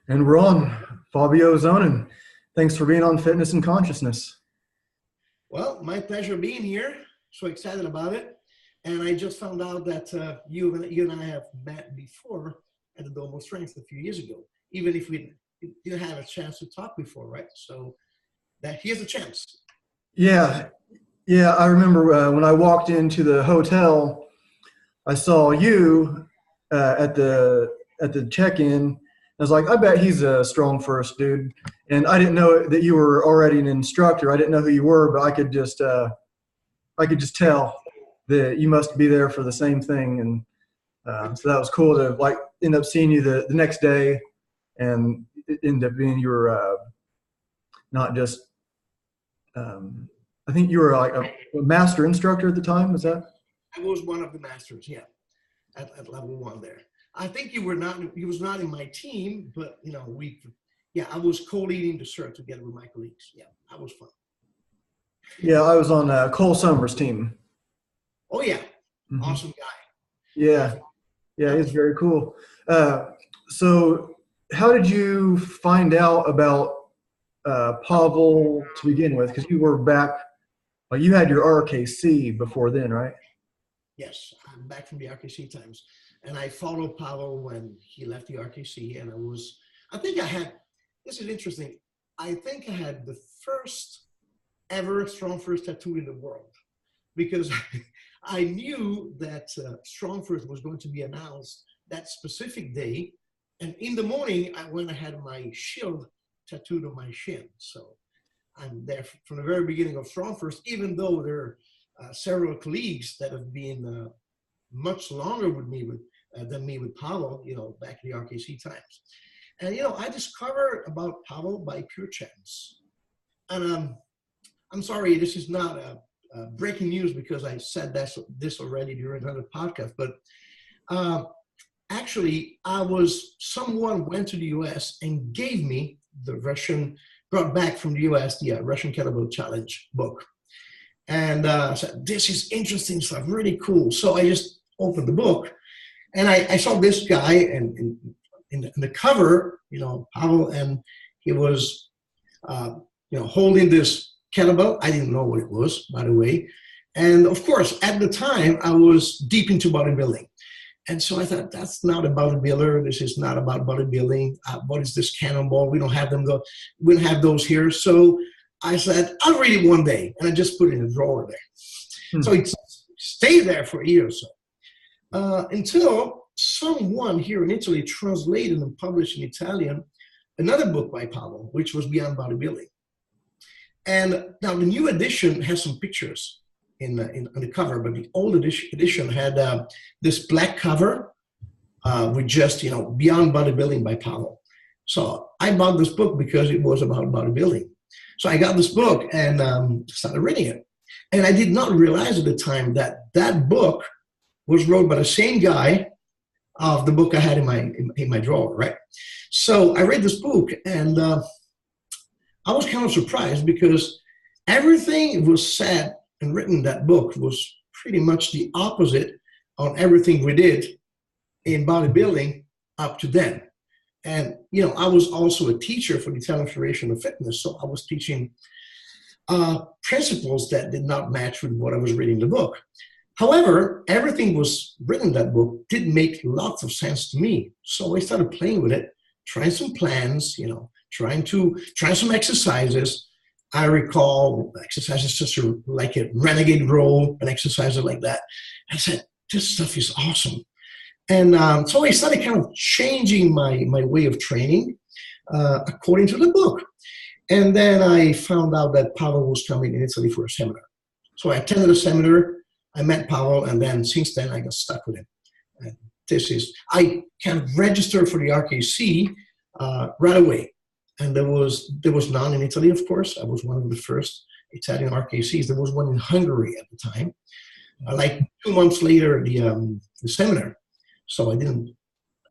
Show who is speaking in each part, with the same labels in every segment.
Speaker 1: And we're on. Fabio Zonin. Thanks for being on Fitness and Consciousness.
Speaker 2: Well, my pleasure being here. So excited about it. And I just found out that you and I have met before at the Dome of Strength a few years ago, even if we didn't have a chance to talk before, right? So that here's a chance.
Speaker 1: Yeah, I remember when I walked into the hotel, I saw you at the check-in. I was like, I bet he's a StrongFirst dude. And I didn't know that you were already an instructor. I didn't know who you were, but I could just tell that you must be there for the same thing. And so that was cool to like end up seeing you the next day, and it ended up being your not just I think you were like a master instructor at the time. Was that?
Speaker 2: I was one of the masters, yeah, at level 1 there. I think you were not. He was not in my team, but I was co-leading the cert together with my colleagues. Yeah, that was fun.
Speaker 1: Yeah, I was on Cole Summers' team.
Speaker 2: Oh yeah,
Speaker 1: Mm-hmm.
Speaker 2: Awesome guy.
Speaker 1: Yeah, he's very cool. So, how did you find out about Pavel to begin with? Because you were back, you had your RKC before then, right?
Speaker 2: Yes, I'm back from the RKC times. And I followed Pavel when he left the RKC. And this is interesting. I think I had the first ever StrongFirst tattoo in the world, because I knew that StrongFirst was going to be announced that specific day. And in the morning, I went and had my shield tattooed on my shin. So I'm there from the very beginning of StrongFirst, even though there are several colleagues that have been much longer with me than me with Pavel, back in the RKC times. And, I discovered about Pavel by pure chance. And I'm sorry, this is not breaking news because I said this already during another podcast, but actually, someone went to the US and gave me brought back from the US, the Russian Cannabis Challenge book. And I said, this is interesting stuff, really cool. So I just opened the book, and I saw this guy and in the cover, Pavel, and he was, holding this kettlebell. I didn't know what it was, by the way. And of course, at the time, I was deep into bodybuilding. And so I thought, that's not a bodybuilder. This is not about bodybuilding. What is this cannonball? We don't have we don't have those here. So I said, I'll read it one day. And I just put it in a drawer there. So it stayed there for a year or so. Until someone here in Italy translated and published in Italian another book by Pavel, which was Beyond Bodybuilding. And now the new edition has some pictures on the cover, but the old edition had this black cover with just, Beyond Bodybuilding by Pavel. So I bought this book because it was about bodybuilding. So I got this book and started reading it. And I did not realize at the time that that book was wrote by the same guy of the book I had in my drawer, right? So I read this book, and I was kind of surprised because everything was said and written in that book was pretty much the opposite on everything we did in bodybuilding up to then. And, I was also a teacher for the Italian Federation of Fitness, so I was teaching principles that did not match with what I was reading in the book. However, everything was written in that book did make lots of sense to me. So I started playing with it, trying some plans, trying some exercises. I recall exercises such like a renegade row and exercises like that. I said, this stuff is awesome. And so I started kind of changing my way of training according to the book. And then I found out that Pavel was coming in Italy for a seminar. So I attended a seminar. I met Pavel, and then since then I got stuck with him. And I kind of registered for the RKC right away. And there was none in Italy, of course. I was one of the first Italian RKCs. There was one in Hungary at the time. Like 2 months later, the seminar. So I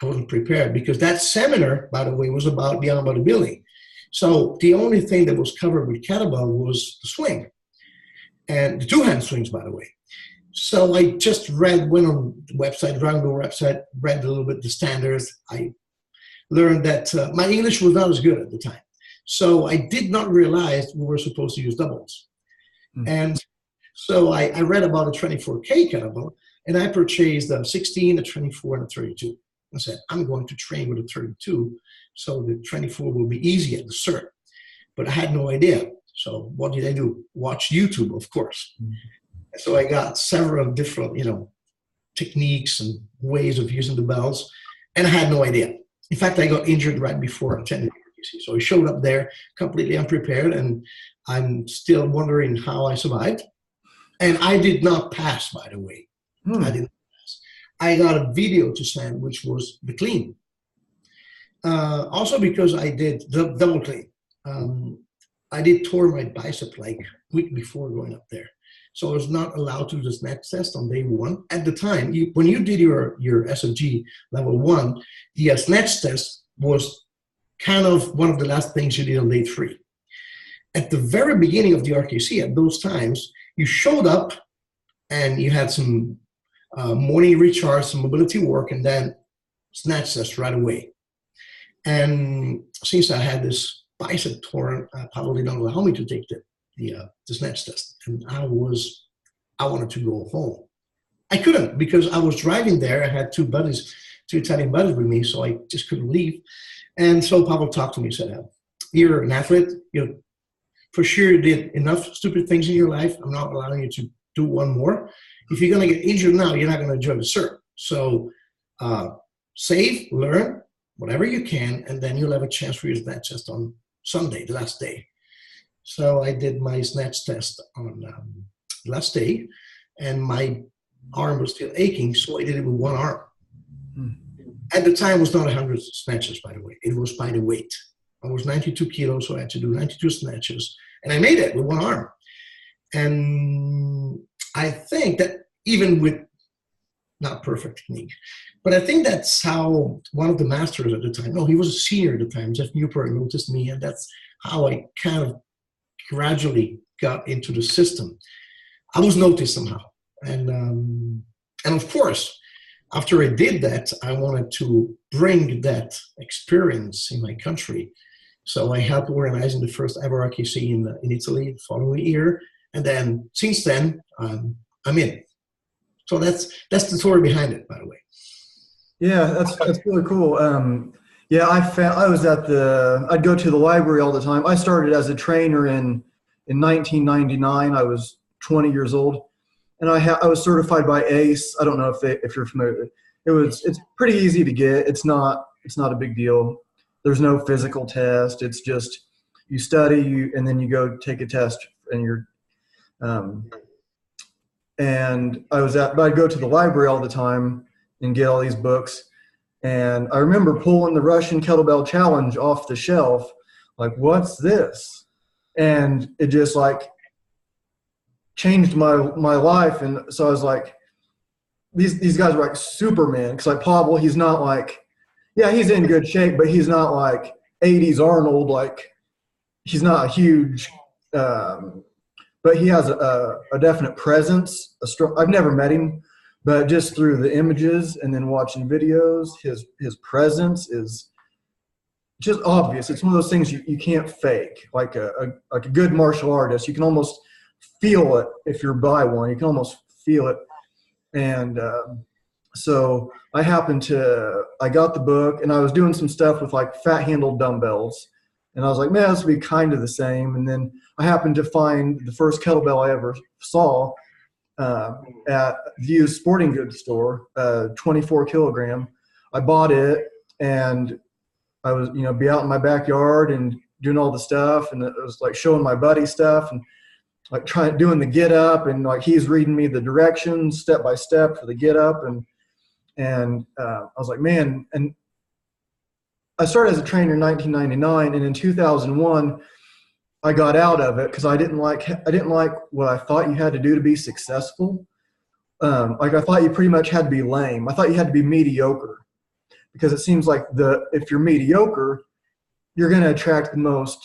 Speaker 2: wasn't prepared, because that seminar, by the way, was about Beyond Bodybuilding. So the only thing that was covered with kettlebell was the swing, and the two-hand swings, by the way. So I just went on the website, read a little bit the standards. I learned that my English was not as good at the time. So I did not realize we were supposed to use doubles.
Speaker 1: Mm.
Speaker 2: And so I read about a 24K kettlebell, and I purchased a 16, a 24, and a 32. I said, I'm going to train with a 32, so the 24 will be easy at the cert. But I had no idea. So what did I do? Watch YouTube, of course. Mm-hmm. So I got several different, techniques and ways of using the bells, and I had no idea. In fact, I got injured right before attending RTC. So I showed up there completely unprepared, and I'm still wondering how I survived. And I did not pass, by the way. I didn't pass. I got a video to send, which was the clean. Also because I did the double clean. I did tore my bicep like a week before going up there. So I was not allowed to do the snatch test on day one. At the time, when you did your SFG level 1, the snatch test was kind of one of the last things you did on day 3. At the very beginning of the RKC, at those times, you showed up and you had some morning recharge, some mobility work, and then snatch test right away. And since I had this bicep torn, Pablo did not allow me to take the snatch test, and I wanted to go home. I couldn't because I was driving there. I had two Italian buddies with me, so I just couldn't leave. And so Pablo talked to me and said, "You're an athlete. You for sure did enough stupid things in your life. I'm not allowing you to do one more. If you're gonna get injured now, you're not gonna enjoy the cert. So save, learn whatever you can, and then you'll have a chance for your snatch test on Sunday, the last day." So I did my snatch test on the last day, and my arm was still aching, so I did it with one arm. At the time, it was not 100 snatches, by the way. It was by the weight. I was 92 kilos, so I had to do 92 snatches, and I made it with one arm. And I think that even with not perfect technique, but I think that's how one of the masters at the time, no, he was a senior at the time, Jeff Newport, noticed me, and that's how I kind of gradually got into the system. I was noticed somehow. And of course, after I did that, I wanted to bring that experience in my country. So I helped organizing the first ever RKC in Italy the following year. And then since then, I'm in. So that's the story behind it, by the way.
Speaker 1: Yeah, that's really cool. Yeah, I'd go to the library all the time. I started as a trainer in 1999. I was 20 years old, and I was certified by ACE. I don't know if you're familiar. It's pretty easy to get. It's not a big deal. There's no physical test. It's just you study and then you go take a test, and you're and I'd go to the library all the time and get all these books. And I remember pulling the Russian Kettlebell Challenge off the shelf, like, what's this? And it just like changed my life. And so I was like, these guys are like Superman. Cause like Pavel, he's not like, yeah, he's in good shape, but he's not like 80s Arnold. Like he's not a huge, but he has a definite presence. I've never met him, but just through the images and then watching videos, his presence is just obvious. It's one of those things you can't fake. Like a good martial artist, you can almost feel it if you're by one. You can almost feel it. And so I got the book, and I was doing some stuff with like fat-handled dumbbells. And I was like, man, this would be kind of the same. And then I happened to find the first kettlebell I ever saw at the used sporting goods store, 24 kilogram. I bought it, and I was, be out in my backyard and doing all the stuff. And it was like showing my buddy stuff and like doing the get up, and like he's reading me the directions step by step for the get up. And I was like, man, and I started as a trainer in 1999, and in 2001, I got out of it because I didn't like what I thought you had to do to be successful. Like I thought you pretty much had to be lame. I thought you had to be mediocre, because it seems like if you're mediocre, you're going to attract the most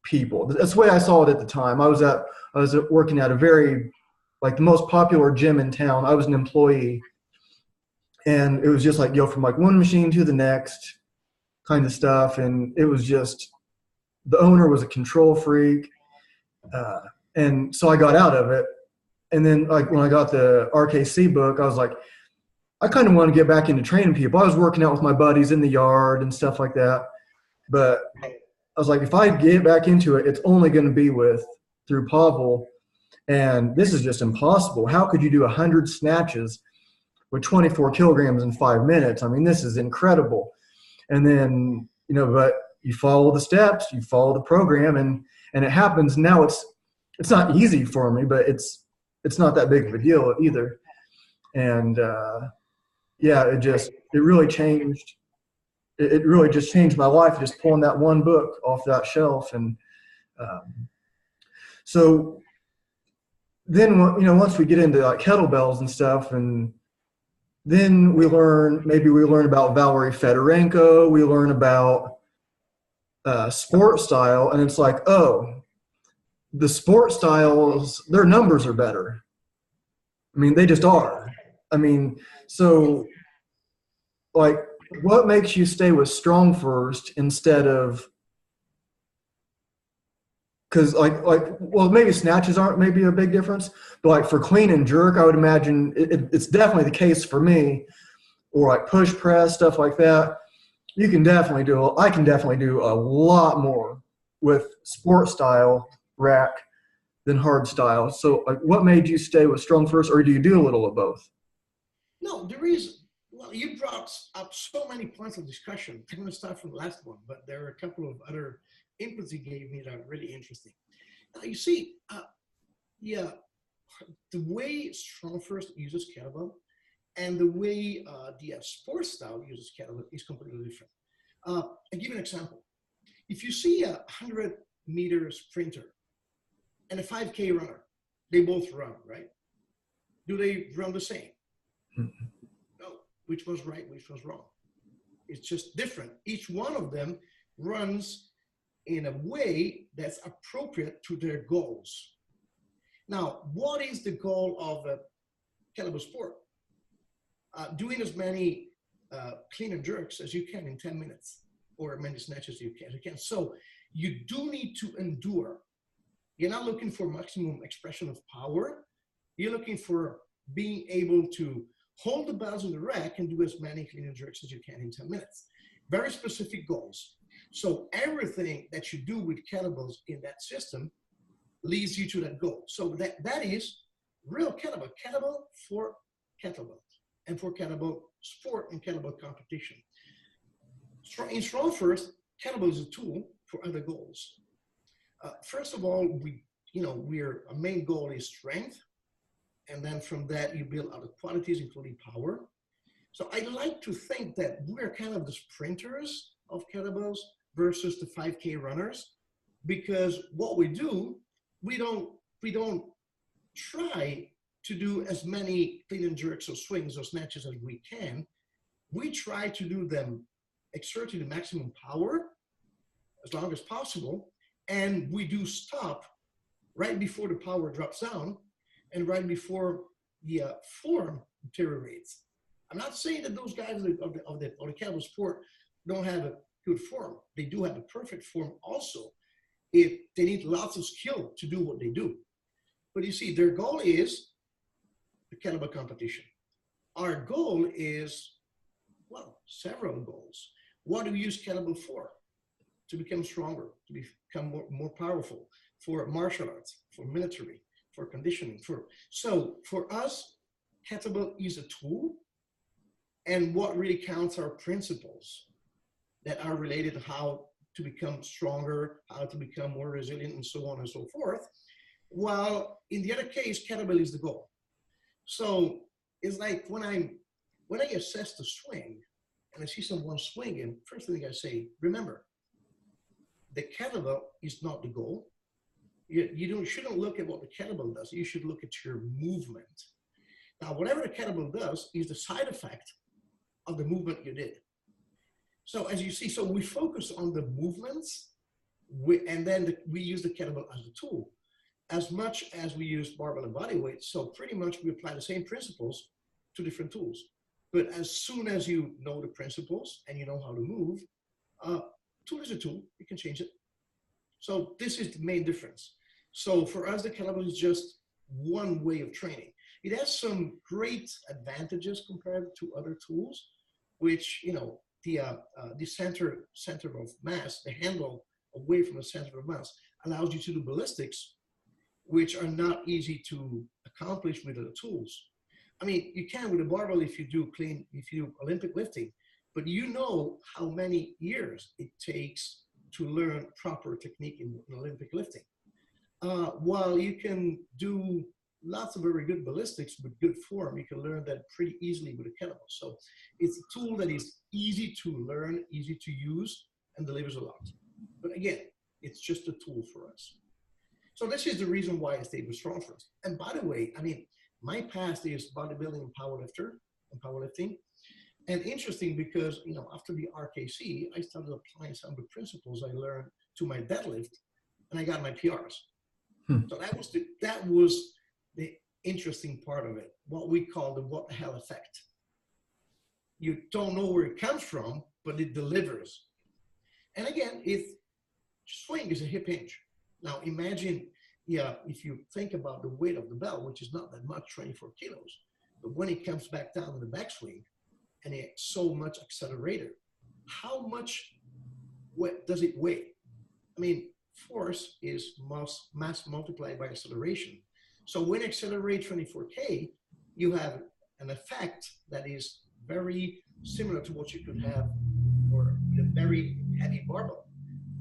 Speaker 1: people. That's the way I saw it at the time. I was working at a very the most popular gym in town. I was an employee, and it was just like from like one machine to the next. kind of stuff. And it was just, the owner was a control freak. Uh, and so I got out of it. And then like when I got the RKC book, I was like, I kind of want to get back into training people. I was working out with my buddies in the yard and stuff like that. But I was like, if I get back into it, it's only going to be through Pavel. And this is just impossible. How could you do 100 snatches with 24 kilograms in 5 minutes? I mean, this is incredible. And then, but you follow the steps, you follow the program, and it happens. Now it's not easy for me, but it's not that big of a deal either. And yeah, it really changed. It really just changed my life, just pulling that one book off that shelf. And so then, once we get into like kettlebells and stuff, and then we learn about Valery Fedorenko, we learn about sport style, and it's like, oh, the sport styles, their numbers are better. I mean, they just are. I mean, so like, what makes you stay with StrongFirst instead of, because well, maybe snatches aren't maybe a big difference, but like for clean and jerk, I would imagine it's definitely the case for me, or like push press, stuff like that. I can definitely do a lot more with sport style rack than hard style. So like, what made you stay with StrongFirst, or do you do a little of both?
Speaker 2: No, the reason, well, you brought up so many points of discussion. I'm going to start from the last one, but there are a couple of other inputs you gave me that are really interesting. Now, you see, yeah, the way StrongFirst uses kettlebell and the way the sports style uses kettlebell is completely different. I'll give you an example. If you see a 100-meter sprinter and a 5K runner, they both run, right? Do they run the same?
Speaker 1: Mm-hmm.
Speaker 2: No. Which was right, which was wrong? It's just different. Each one of them runs in a way that's appropriate to their goals. Now, what is the goal of a kettlebell sport? Doing as many clean and jerks as you can in 10 minutes, or as many snatches as you can. So you do need to endure. You're not looking for maximum expression of power. You're looking for being able to hold the bells in the rack and do as many clean and jerks as you can in 10 minutes. Very specific goals. So everything that you do with kettlebells in that system leads you to that goal. So that is real kettlebell for kettlebell, and for kettlebell sport and kettlebell competition. In StrongFirst, kettlebell is a tool for other goals. First of all, our main goal is strength, and then from that you build other qualities, including power. So I like to think that we're kind of the sprinters of kettlebells versus the 5K runners, because what we do, we don't try to do as many clean and jerks or swings or snatches as we can. We try to do them exerting the maximum power as long as possible, and we do stop right before the power drops down and right before the form deteriorates. I'm not saying that those guys of the kettlebell sport don't have a good form. They do have a perfect form also. If they need lots of skill to do what they do. But you see, their goal is the kettlebell competition. Our goal is, well, several goals. What do we use kettlebell for? To become stronger, to become more powerful, for martial arts, for military, for conditioning. So for us, kettlebell is a tool, and what really counts are principles that are related to how to become stronger, how to become more resilient, and so on and so forth. While in the other case, kettlebell is the goal. So it's like when I assess the swing and I see someone swinging, first thing I say, remember, the kettlebell is not the goal. You shouldn't look at what the kettlebell does. You should look at your movement. Now, whatever the kettlebell does is the side effect of the movement you did. So as you see, so we focus on the movements, and then we use the kettlebell as a tool, as much as we use barbell and body weight. So pretty much we apply the same principles to different tools. But as soon as you know the principles and you know how to move, Tool is a tool. You can change it. So this is the main difference. So for us, the kettlebell is just one way of training. It has some great advantages compared to other tools, which, you know, the center of mass, the handle away from the center of mass, allows you to do ballistics, which are not easy to accomplish with other tools. I mean, you can with a barbell if you do Olympic lifting, but you know how many years it takes to learn proper technique in Olympic lifting. While you can do lots of very good ballistics with good form, you can learn that pretty easily with a kettlebell. So it's a tool that is easy to learn, easy to use, and delivers a lot. But again, it's just a tool for us. So this is the reason why I stayed with StrongFirst. And by the way, I mean, my past is bodybuilding and powerlifting. And interesting because, you know, after the RKC, I started applying some of the principles I learned to my deadlift, and I got my PRs. So that was the interesting part of it, what we call the what the hell effect. You don't know where it comes from, but it delivers. And again, swing is a hip hinge. Now imagine, if you think about the weight of the bell, which is not that much, 24 kilos, but when it comes back down in the backswing, and it's so much accelerator, how much does it weigh? I mean, force is mass multiplied by acceleration. So when you accelerate 24K, you have an effect that is very similar to what you could have for a very heavy barbell.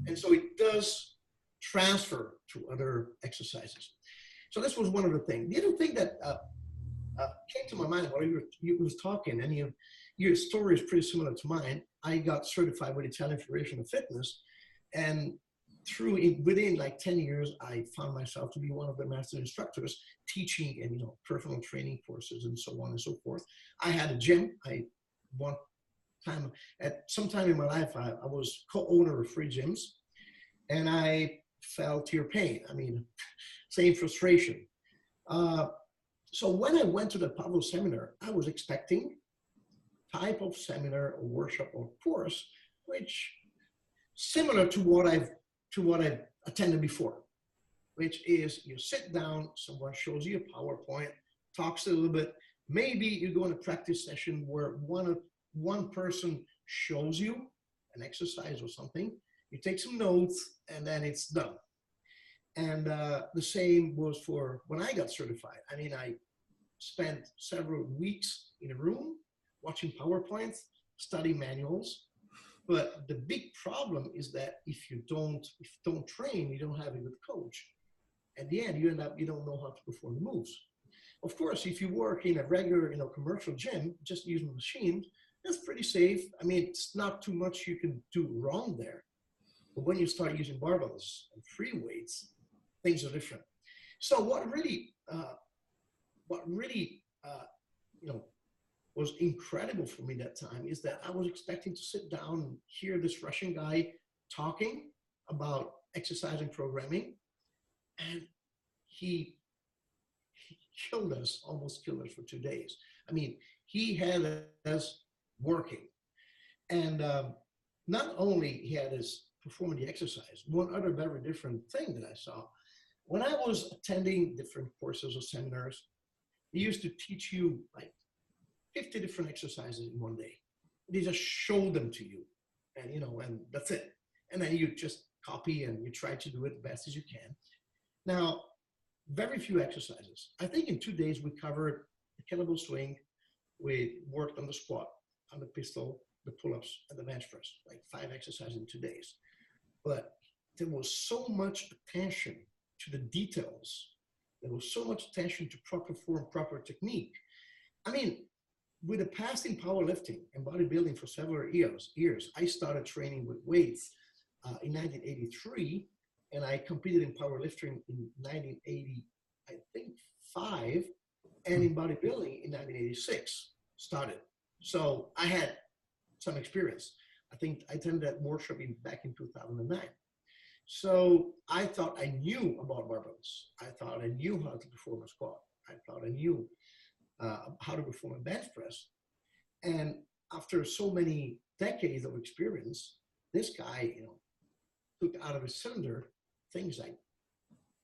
Speaker 2: And so it does transfer to other exercises. So this was one of the things. The other thing that came to my mind while you was talking, and your story is pretty similar to mine. I got certified with Italian Federation of Fitness, and within like 10 years, I found myself to be one of the master instructors teaching and, you know, personal training courses and so on and so forth. I had a gym. At some time in my life, I was co-owner of 3 gyms, and I felt your pain. I mean, same frustration. So when I went to the Pablo seminar, I was expecting type of seminar or workshop or course, which similar to what I've attended before, which is you sit down, someone shows you a PowerPoint, talks a little bit. Maybe you go in a practice session where one person shows you an exercise or something. You take some notes, and then it's done. And the same was for when I got certified. I mean, I spent several weeks in a room watching PowerPoints, studying manuals. But the big problem is that if you don't train, you don't have a good coach. At the end, you don't know how to perform the moves. Of course, if you work in a regular, you know, commercial gym, just using a machine, that's pretty safe. I mean, it's not too much you can do wrong there. But when you start using barbells and free weights, things are different. So what really you know, was incredible for me that time is that I was expecting to sit down and hear this Russian guy talking about exercise and programming, and he almost killed us for 2 days. I mean, he had us working, and not only he had us performing the exercise, one other very different thing that I saw, when I was attending different courses or seminars, they used to teach you like 50 different exercises in one day. They just show them to you, and, you know, and that's it. And then you just copy and you try to do it the best as you can. Now, very few exercises. I think in 2 days we covered the kettlebell swing. We worked on the squat, on the pistol, the pull-ups, and the bench press, like 5 exercises in 2 days. But there was so much attention to the details. There was so much attention to proper form, proper technique. I mean, with the past in powerlifting and bodybuilding for several years, I started training with weights in 1983, and I competed in powerlifting in 1980, I think 5, and in bodybuilding in 1986 started. So I had some experience. I think I attended that workshop back in 2009. So I thought I knew about barbells. I thought I knew how to perform a squat. I thought I knew how to perform a bench press. And after so many decades of experience, this guy, took out of his cylinder things I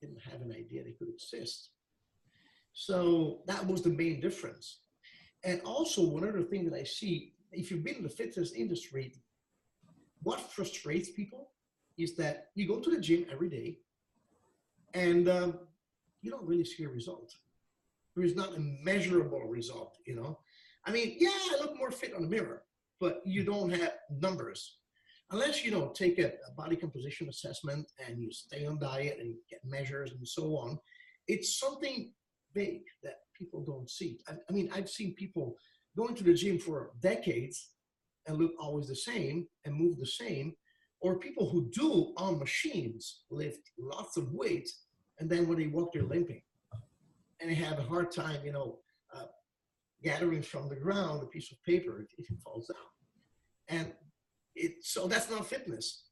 Speaker 2: didn't have an idea they could exist. So that was the main difference. And also one other thing that I see, if you've been in the fitness industry, what frustrates people is that you go to the gym every day and you don't really see a result. There is not a measurable result, I mean, yeah, I look more fit on the mirror, but you don't have numbers. Unless you take a body composition assessment and you stay on diet and get measures and so on, it's something big that people don't see. I mean, I've seen people going to the gym for decades and look always the same and move the same, or people who do on machines lift lots of weight, and then when they walk, they're limping, and they have a hard time, gathering from the ground a piece of paper if it falls down. And so that's not fitness.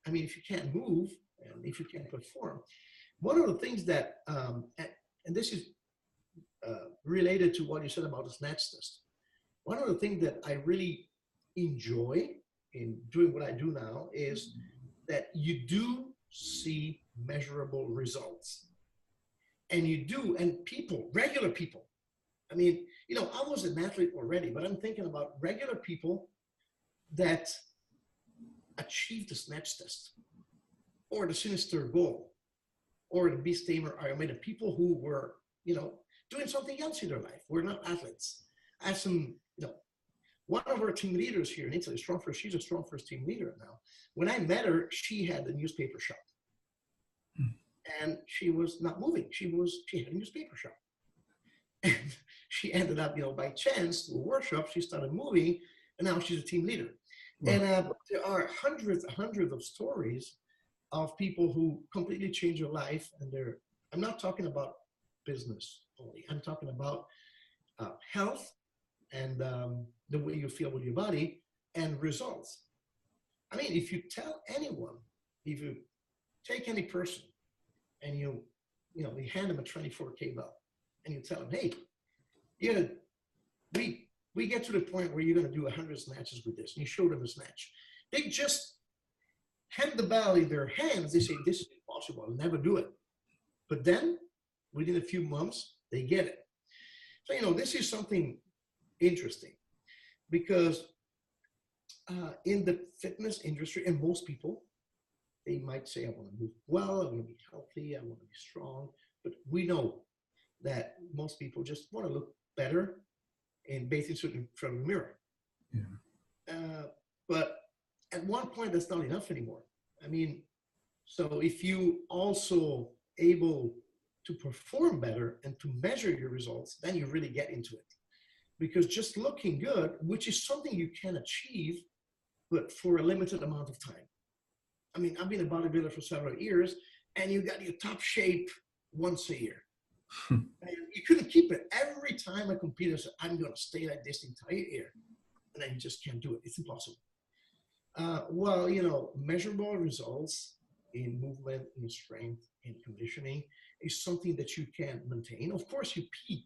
Speaker 2: I mean, if you can't move and if you can't perform, one of the things that, and this is related to what you said about the snatch test. One of the things that I really enjoy in doing what I do now is that you do see measurable results. And you do, and people, regular people, I mean, I was an athlete already, but I'm thinking about regular people that achieve the snatch test or the sinister goal or the beast tamer Ironman, people who were, doing something else in their life. We're not athletes. I have some, one of our team leaders here in Italy, StrongFirst, she's a StrongFirst team leader now. When I met her, she had a newspaper shop. And she was not moving. She had a newspaper shop. And she ended up, by chance, through a workshop, she started moving, and now she's a team leader. Wow. And there are hundreds of stories of people who completely change their life. And I'm not talking about business only. I'm talking about health and the way you feel with your body and results. I mean, if you tell anyone, if you take any person and you hand them a 24K belt and you tell them, hey, we get to the point where you're going to do 100 snatches with this, and you show them a snatch. They just hand the bell in their hands. They say, this is impossible. I'll never do it. But then within a few months, they get it. So, this is something interesting because in the fitness industry, and most people, they might say, I want to move well, I want to be healthy, I want to be strong. But we know that most people just want to look better in bathing suit in front of the mirror. Yeah. But at one point, that's not enough anymore. I mean, so if you also able to perform better and to measure your results, then you really get into it. Because just looking good, which is something you can achieve, but for a limited amount of time. I mean, I've been a bodybuilder for several years, and you got your top shape once a year. And you couldn't keep it. Every time I competed, I said, I'm going to stay like this the entire year. And then you just can't do it. It's impossible. Well, measurable results in movement, in strength, in conditioning is something that you can maintain. Of course, you peak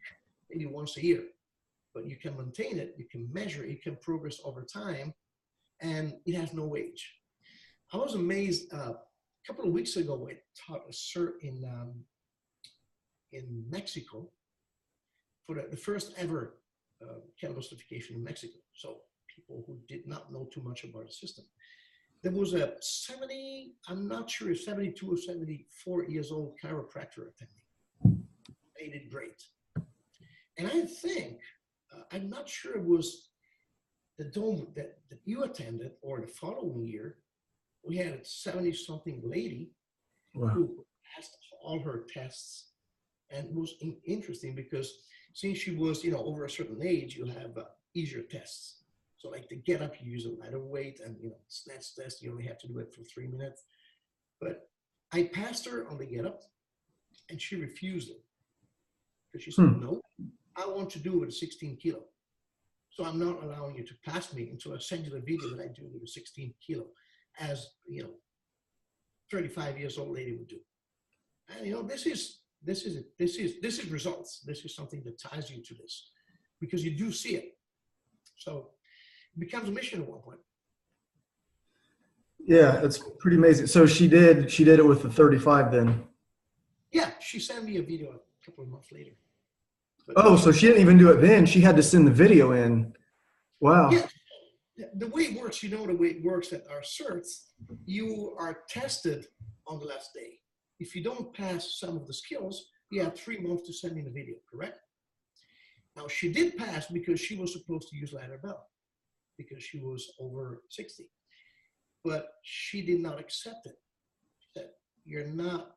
Speaker 2: maybe once a year, but you can maintain it, you can measure it, you can progress over time, and it has no age. I was amazed a couple of weeks ago, I taught a cert in Mexico for the first ever cannabis certification in Mexico. So people who did not know too much about the system. There was a 70, I'm not sure if 72 or 74 years old chiropractor attending. They did great. And I think, I'm not sure it was the dome that you attended or the following year, we had a 70-something lady who passed all her tests. And it was interesting because since she was, over a certain age, you'll have easier tests. So like to get up, you use a lighter weight, and snatch test, you only have to do it for 3 minutes. But I passed her on the get up, and she refused it because she said, no, I want to do it with a 16 kilo. So I'm not allowing you to pass me until I send you the video that I do with a 16 kilo, as 35 years old lady would do. And this is results. This is something that ties you to this because you do see it. So it becomes a mission at one point.
Speaker 1: Yeah, it's pretty amazing. So she did it with the 35 then.
Speaker 2: Yeah, she sent me a video a couple of months later. But
Speaker 1: Oh, so she didn't even do it then. She had to send the video in.
Speaker 2: yeah,
Speaker 1: Wow.
Speaker 2: the way it works, the way it works at our certs, you are tested on the last day. If you don't pass some of the skills, you have 3 months to send in the video, correct? Now, she did pass because she was supposed to use ladder bell because she was over 60. But she did not accept it. She said, you're not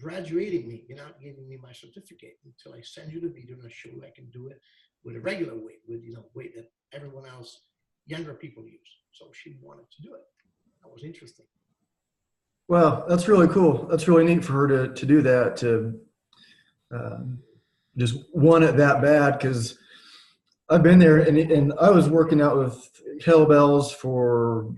Speaker 2: graduating me. You're not giving me my certificate until I send you the video and I show you I can do it with a regular weight, with weight that everyone else, younger people use. So she wanted to do it. That was interesting.
Speaker 1: Wow, that's really cool. That's really neat for her to do that, to um, just want it that bad. Because I've been there, and I was working out with kettlebells for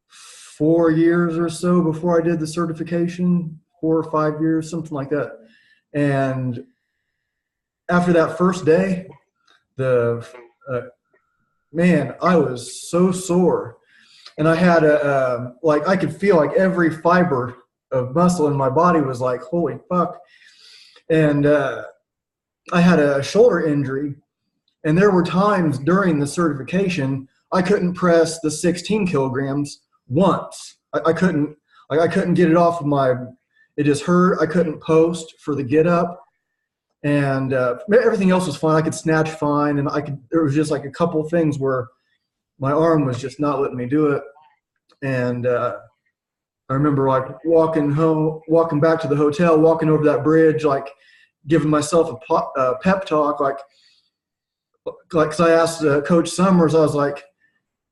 Speaker 1: 4 years or so before I did the certification, 4 or 5 years, something like that. And after that first day, the uh, man, I was so sore, and I had like I could feel like every fiber of muscle in my body was like, holy fuck. And I had a shoulder injury, and there were times during the certification I couldn't press the 16 kilograms once. I couldn't, like, I couldn't get it off of my. It just hurt. I couldn't post for the get up, and everything else was fine. I could snatch fine, and I could. There was just like a couple things where my arm was just not letting me do it, and I remember like walking home, walking back to the hotel, walking over that bridge, like giving myself a pep talk, like, because I asked Coach Summers, I was like,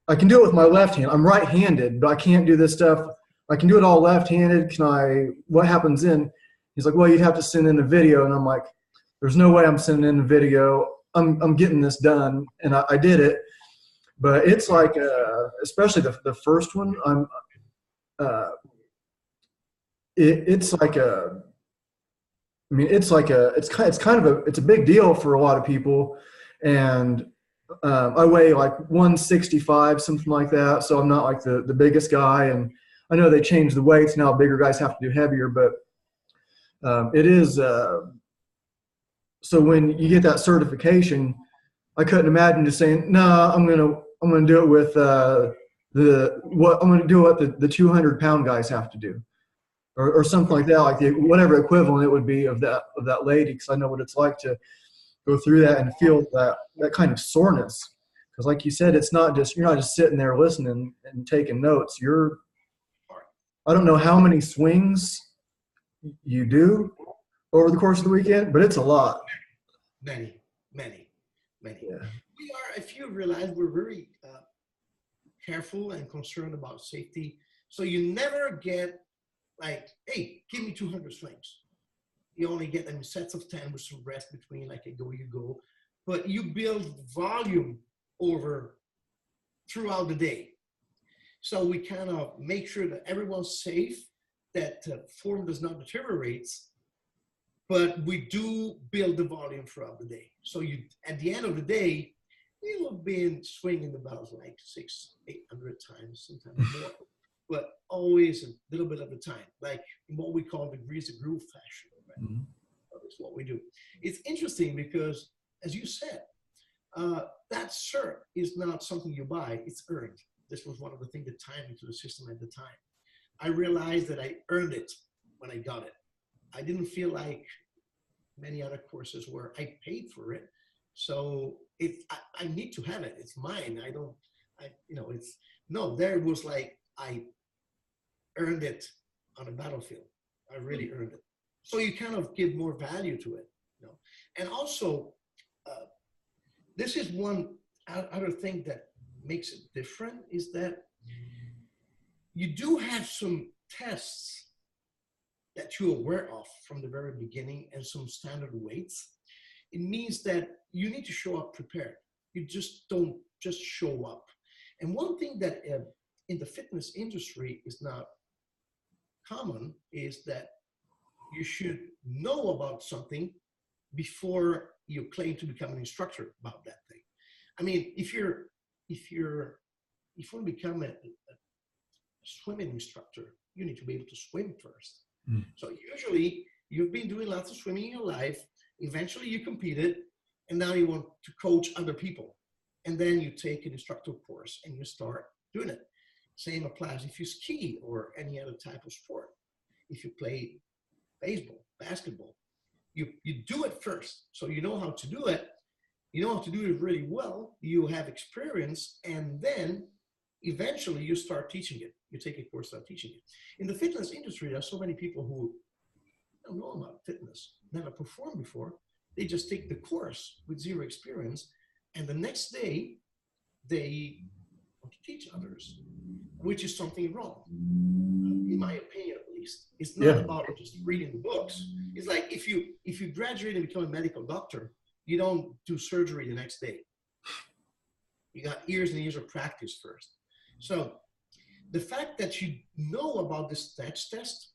Speaker 1: I can do it with my left hand. I'm right-handed, but I can't do this stuff. I can do it all left-handed. Can I? What happens then? He's like, well, you'd have to send in a video, and I'm like, there's no way I'm sending in a video. I'm getting this done, and I did it. But it's like, especially the first one, uh, it's like a. I mean, it's a big deal for a lot of people, and I weigh like 165, something like that. So I'm not like the biggest guy, and I know they changed the weights now. Bigger guys have to do heavier, but it is. So when you get that certification, I couldn't imagine just saying, "No, I'm gonna do it with I'm gonna do what the 200-pound guys have to do." Or something like that, like whatever equivalent it would be of that lady, because I know what it's like to go through that and feel that kind of soreness. Because like you said, you're not just sitting there listening and taking notes. I don't know how many swings you do over the course of the weekend, but it's a lot.
Speaker 2: Many, many, many.
Speaker 1: Yeah.
Speaker 2: We are, if you realize, we're very careful and concerned about safety. So you never get like, hey, give me 200 swings. You only get them in sets of 10 with some rest between, like a go, you go. But you build volume throughout the day. So we kind of make sure that everyone's safe, that form does not deteriorate, but we do build the volume throughout the day. So at the end of the day, you have been swinging the bells like 600-800 times, sometimes more. But always a little bit at a time, like in what we call the grease the groove fashion. Right? Mm-hmm. That's what we do. It's interesting because, as you said, that cert is not something you buy, it's earned. This was one of the things that tied me to the system at the time. I realized that I earned it when I got it. I didn't feel like many other courses where I paid for it. So I need to have it. It's mine. There was like, I earned it on a battlefield. I really earned it. So you kind of give more value to it, And also, this is one other thing that makes it different is that you do have some tests that you're aware of from the very beginning and some standard weights. It means that you need to show up prepared. You just don't just show up. And one thing that in the fitness industry is not common is that you should know about something before you claim to become an instructor about that thing. I mean, if you want to become swimming instructor, you need to be able to swim first.
Speaker 1: Mm.
Speaker 2: So usually you've been doing lots of swimming in your life. Eventually you competed, and now you want to coach other people. And then you take an instructor course and you start doing it. Same applies if you ski or any other type of sport. If you play baseball, basketball, you do it first. So you know how to do it. You know how to do it really well. You have experience, and then eventually you start teaching it. You take a course, start teaching it. In the fitness industry, there are so many people who don't know about fitness, never performed before. They just take the course with zero experience, and the next day they want to teach others, which is something wrong, in my opinion at least. It's not about just reading the books. It's like if you graduate and become a medical doctor, you don't do surgery the next day. You got years and years of practice first. So the fact that you know about this snatch test,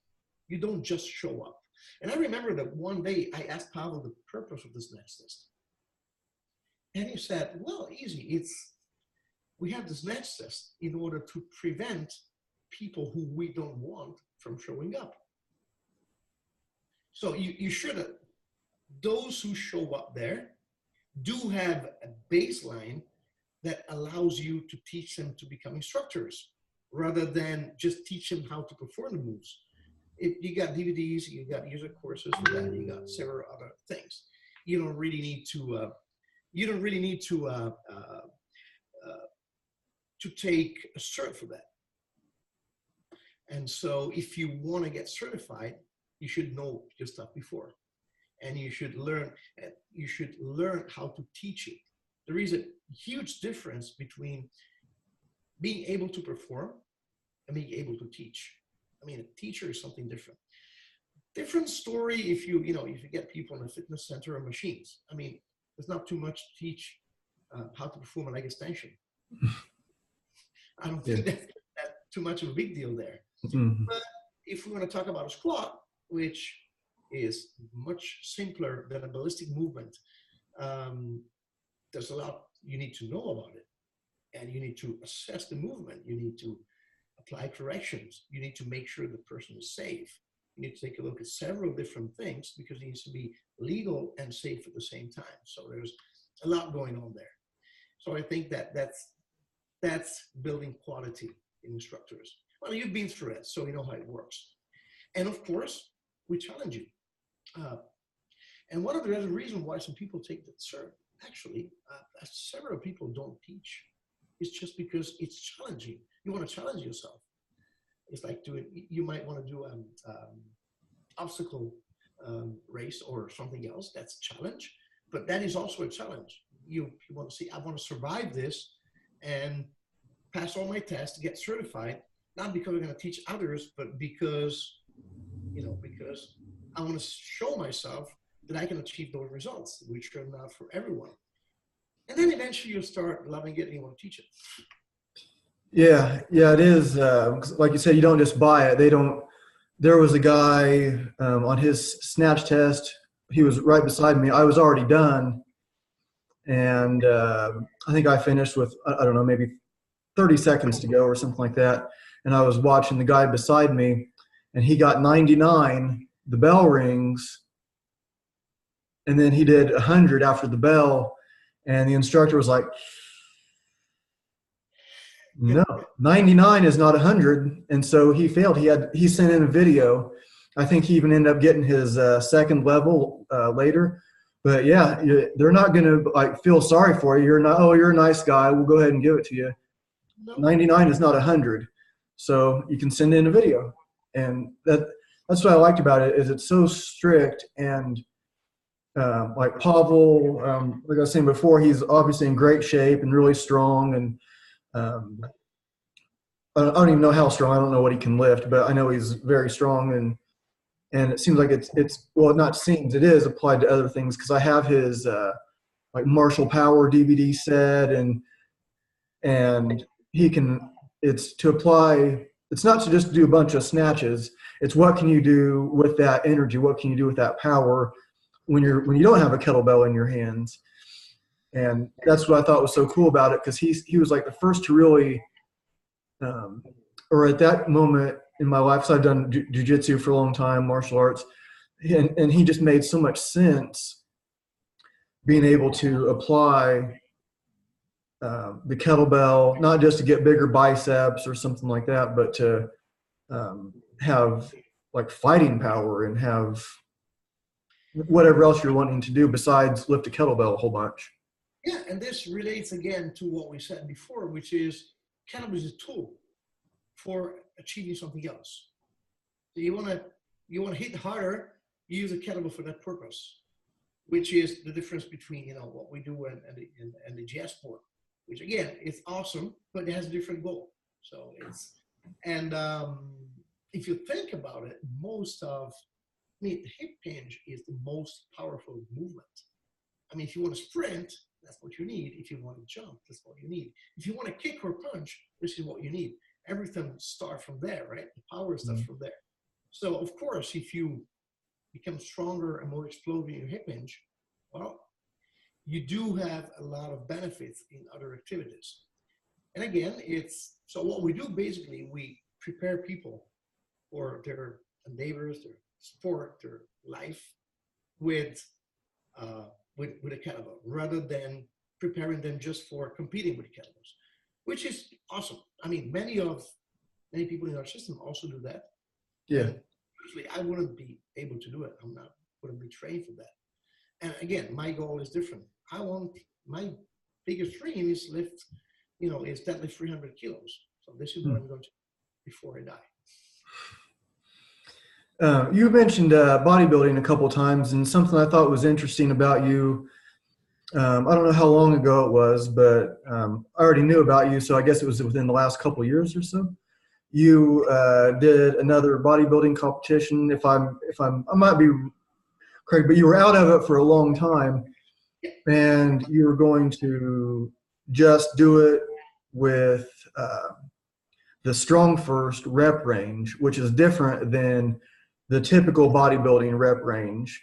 Speaker 2: you don't just show up. And I remember that one day I asked Pavel the purpose of the snatch test. And he said, well, easy. We have the snatch test in order to prevent people who we don't want from showing up. So you should, those who show up there do have a baseline that allows you to teach them to become instructors rather than just teach them how to perform the moves. You got DVDs, you got user courses for that, you got several other things. You don't really need to take a cert for that. And so if you want to get certified, you should know your stuff before, and you should learn how to teach it. There is a huge difference between being able to perform and being able to teach. I mean, a teacher is something different. Different story if you get people in a fitness center or machines. I mean, there's not too much to teach how to perform a leg extension. I don't think that's too much of a big deal there. Mm-hmm. But if we want to talk about a squat, which is much simpler than a ballistic movement, there's a lot you need to know about it. And you need to assess the movement. You need to apply corrections. You need to make sure the person is safe. You need to take a look at several different things because it needs to be legal and safe at the same time. So there's a lot going on there. So I think that's building quality in instructors. Well, you've been through it, so you know how it works. And of course, we challenge you. And one of the other reasons why some people take that cert, actually, several people don't teach. It's just because it's challenging. You want to challenge yourself. It's like you might want to do an obstacle race or something else. That's a challenge, but that is also a challenge. You want to see, I want to survive this and pass all my tests, get certified, not because I'm going to teach others, but because I want to show myself that I can achieve those results, which are not for everyone. And then eventually you'll start loving it and you want to teach it.
Speaker 1: Yeah, it is. Like you said, you don't just buy it. There was a guy on his snatch test. He was right beside me. I was already done. And I think I finished with, I don't know, maybe 30 seconds to go or something like that. And I was watching the guy beside me, and he got 99. The bell rings. And then he did 100 after the bell. And the instructor was like, no, 99 is not 100. And so he failed. He sent in a video. I think he even ended up getting his second level later. But yeah, they're not going to feel sorry for you. You're a nice guy. We'll go ahead and give it to you. No. 99 is not 100. So you can send in a video. And that's what I liked about it, is it's so strict. And like Pavel, like I was saying before, he's obviously in great shape and really strong. And I don't even know how strong. I don't know what he can lift, but I know he's very strong. And it seems like it is applied to other things, because I have his like martial power DVD set, and he can. It's to apply. It's not to just do a bunch of snatches. It's what can you do with that energy? What can you do with that power when you don't have a kettlebell in your hands? And that's what I thought was so cool about it, because he was like the first to really, or or at that moment in my life, so I've done jujitsu for a long time, martial arts, and he just made so much sense being able to apply the kettlebell, not just to get bigger biceps or something like that, but to have like fighting power and have whatever else you're wanting to do besides lift a kettlebell a whole bunch.
Speaker 2: Yeah, and this relates again to what we said before, which is cannabis is a tool for achieving something else. So you want to hit harder, you use a kettlebell for that purpose, which is the difference between what we do and the GS sport, which again is awesome, but it has a different goal. So if you think about it, the hip hinge is the most powerful movement. I mean, if you want to sprint, that's what you need. If you want to jump, that's what you need. If you want to kick or punch, this is what you need. Everything starts from there, right? The power starts from there. So, of course, if you become stronger and more explosive in your hip hinge, well, you do have a lot of benefits in other activities. And again, so what we do basically, we prepare people for their endeavors, their sport, their life with a kettlebell, rather than preparing them just for competing with kettlebells, which is awesome. I mean, many people in our system also do that.
Speaker 1: Yeah.
Speaker 2: And usually I wouldn't be able to do it. Wouldn't be trained for that. And again, my goal is different. My biggest dream is deadlift 300 kilos. So this is what I'm going to do before I die.
Speaker 1: You mentioned bodybuilding a couple of times, and something I thought was interesting about you. I don't know how long ago it was, but I already knew about you, so I guess it was within the last couple of years or so. You did another bodybuilding competition. I might be correct, but you were out of it for a long time, and you were going to just do it with the StrongFirst rep range, which is different than the typical bodybuilding rep range.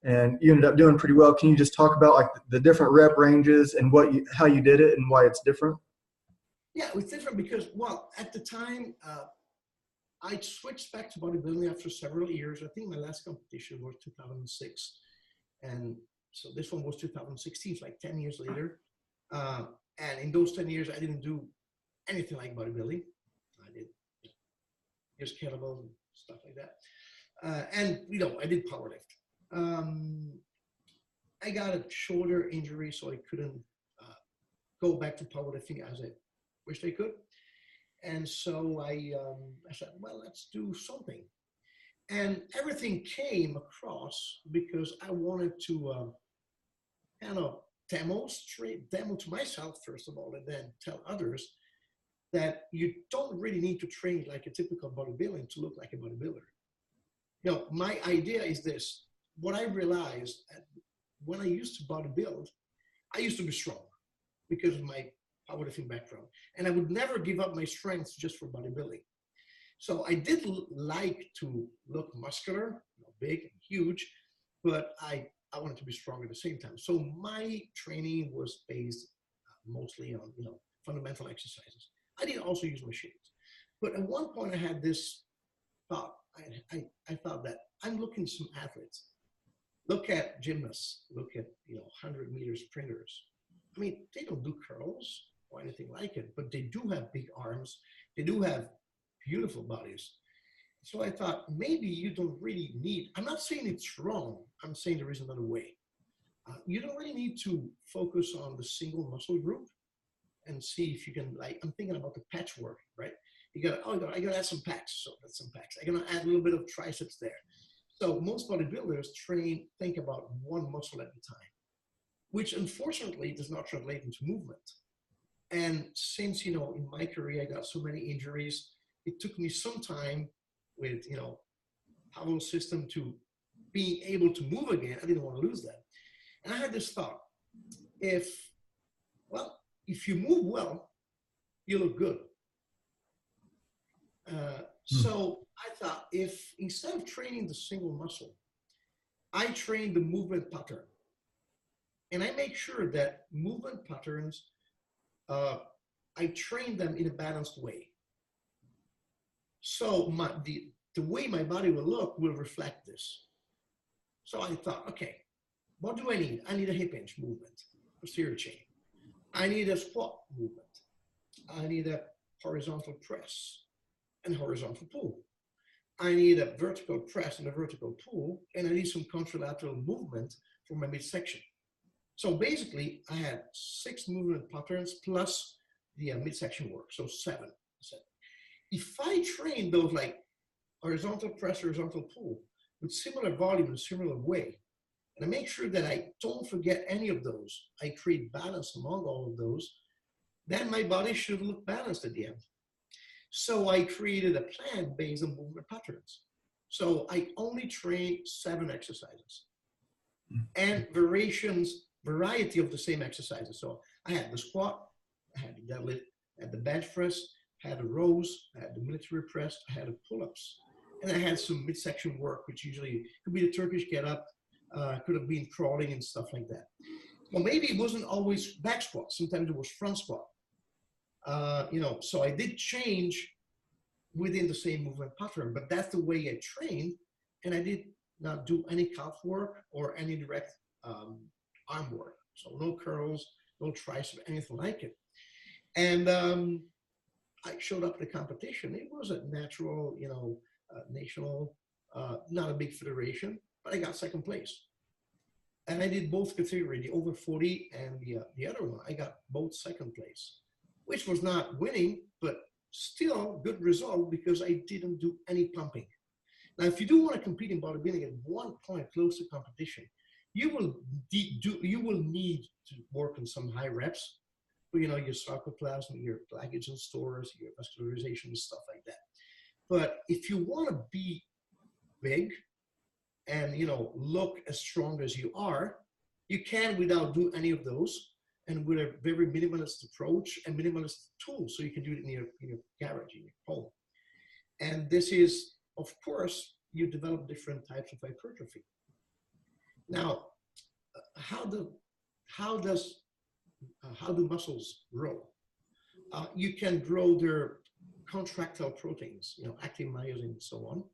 Speaker 1: And you ended up doing pretty well. Can you just talk about like the different rep ranges and how you did it and why it's different?
Speaker 2: Yeah, it was different because, well, at the time, I switched back to bodybuilding after several years. I think my last competition was 2006. And so this one was 2016, so like 10 years later. And in those 10 years, I didn't do anything like bodybuilding. I did just kettlebells and stuff like that. And I did powerlift. I got a shoulder injury, so I couldn't go back to powerlifting as I wished I could. And so I said, well, let's do something. And everything came across because I wanted to kind of demo to myself, first of all, and then tell others that you don't really need to train like a typical bodybuilding to look like a bodybuilder. My idea is this. What I realized when I used to bodybuild, I used to be strong because of my powerlifting background. And I would never give up my strength just for bodybuilding. So I did like to look muscular, big and huge, but I wanted to be strong at the same time. So my training was based mostly on, fundamental exercises. I did also use machines. But at one point I had this thought. I thought that I'm looking at some athletes. Look at gymnasts, look at 100-meter sprinters. I mean, they don't do curls or anything like it, but they do have big arms. They do have beautiful bodies. So I thought maybe you don't really need, I'm not saying it's wrong, I'm saying there is another way. You don't really need to focus on the single muscle group and see if you can, I'm thinking about the patchwork, right? I gotta add some pecs, so that's some pecs. I'm gonna add a little bit of triceps there. So most bodybuilders think about one muscle at a time, which unfortunately does not translate into movement. And since, in my career, I got so many injuries, it took me some time with, Pavel's system to being able to move again. I didn't want to lose that. And I had this thought, if you move well, you look good. So I thought, if instead of training the single muscle, I train the movement pattern. And I make sure that movement patterns, I train them in a balanced way. So the way my body will look will reflect this. So I thought, okay, what do I need? I need a hip hinge movement, posterior chain. I need a squat movement. I need a horizontal press and horizontal pull. I need a vertical press and a vertical pull, and I need some contralateral movement for my midsection. So basically, I had 6 movement patterns plus the midsection work, so 7. If I train those like horizontal press, horizontal pull with similar volume and similar way, and I make sure that I don't forget any of those, I create balance among all of those, then my body should look balanced at the end. So I created a plan based on movement patterns. So I only trained 7 exercises and variety of the same exercises. So I had the squat, I had the deadlift, I had the bench press, I had the rows, I had the military press, I had the pull-ups, and I had some midsection work, which usually could be the Turkish get-up, could have been crawling and stuff like that. Well, maybe it wasn't always back squat. Sometimes it was front squat. So I did change within the same movement pattern, but that's the way I trained, and I did not do any calf work or any direct arm work. So no curls, no tricep, anything like it. And I showed up at the competition. It was a natural, national, not a big federation, but I got second place. And I did both categories, the over 40 and the other one. I got both second place, which was not winning, but still good result because I didn't do any pumping. Now, if you do want to compete in bodybuilding at one point close to competition, you will need to work on some high reps, your sarcoplasm, your glycogen stores, your vascularization, and stuff like that. But if you want to be big and look as strong as you are, you can without do any of those, and with a very minimalist approach and minimalist tools, so you can do it in your garage, in your home. And this is, of course, you develop different types of hypertrophy. Now, how do muscles grow? You can grow their contractile proteins, active myosin and so on.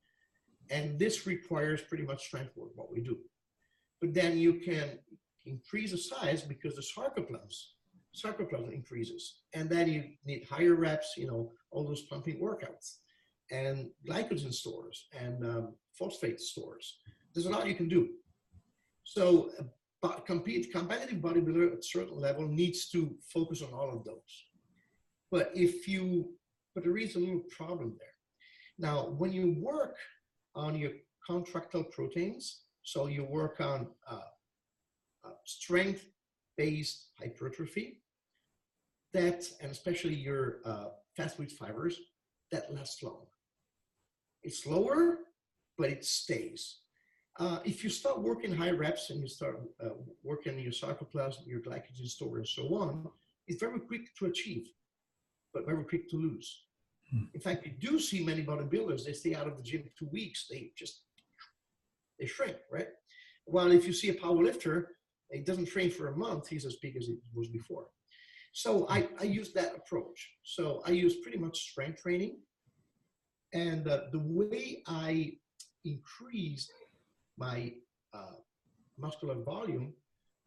Speaker 2: And this requires pretty much strength work, what we do. But then you can increase the size because the sarcoplasm increases. And then you need higher reps, all those pumping workouts and glycogen stores and phosphate stores. There's a lot you can do. So competitive bodybuilder at a certain level needs to focus on all of those. But there is a little problem there. Now, when you work on your contractile proteins, so you work on strength-based hypertrophy, and especially your fast-twitch fibers, that lasts long. It's slower, but it stays. If you start working high reps and you start working your sarcoplasm, your glycogen store, and so on, it's very quick to achieve, but very quick to lose. In fact, you do see many bodybuilders, they stay out of the gym 2 weeks, they shrink, right? While if you see a power lifter, he doesn't train for a month, he's as big as he was before. So I use that approach. So I use pretty much strength training. And the way I increased my muscular volume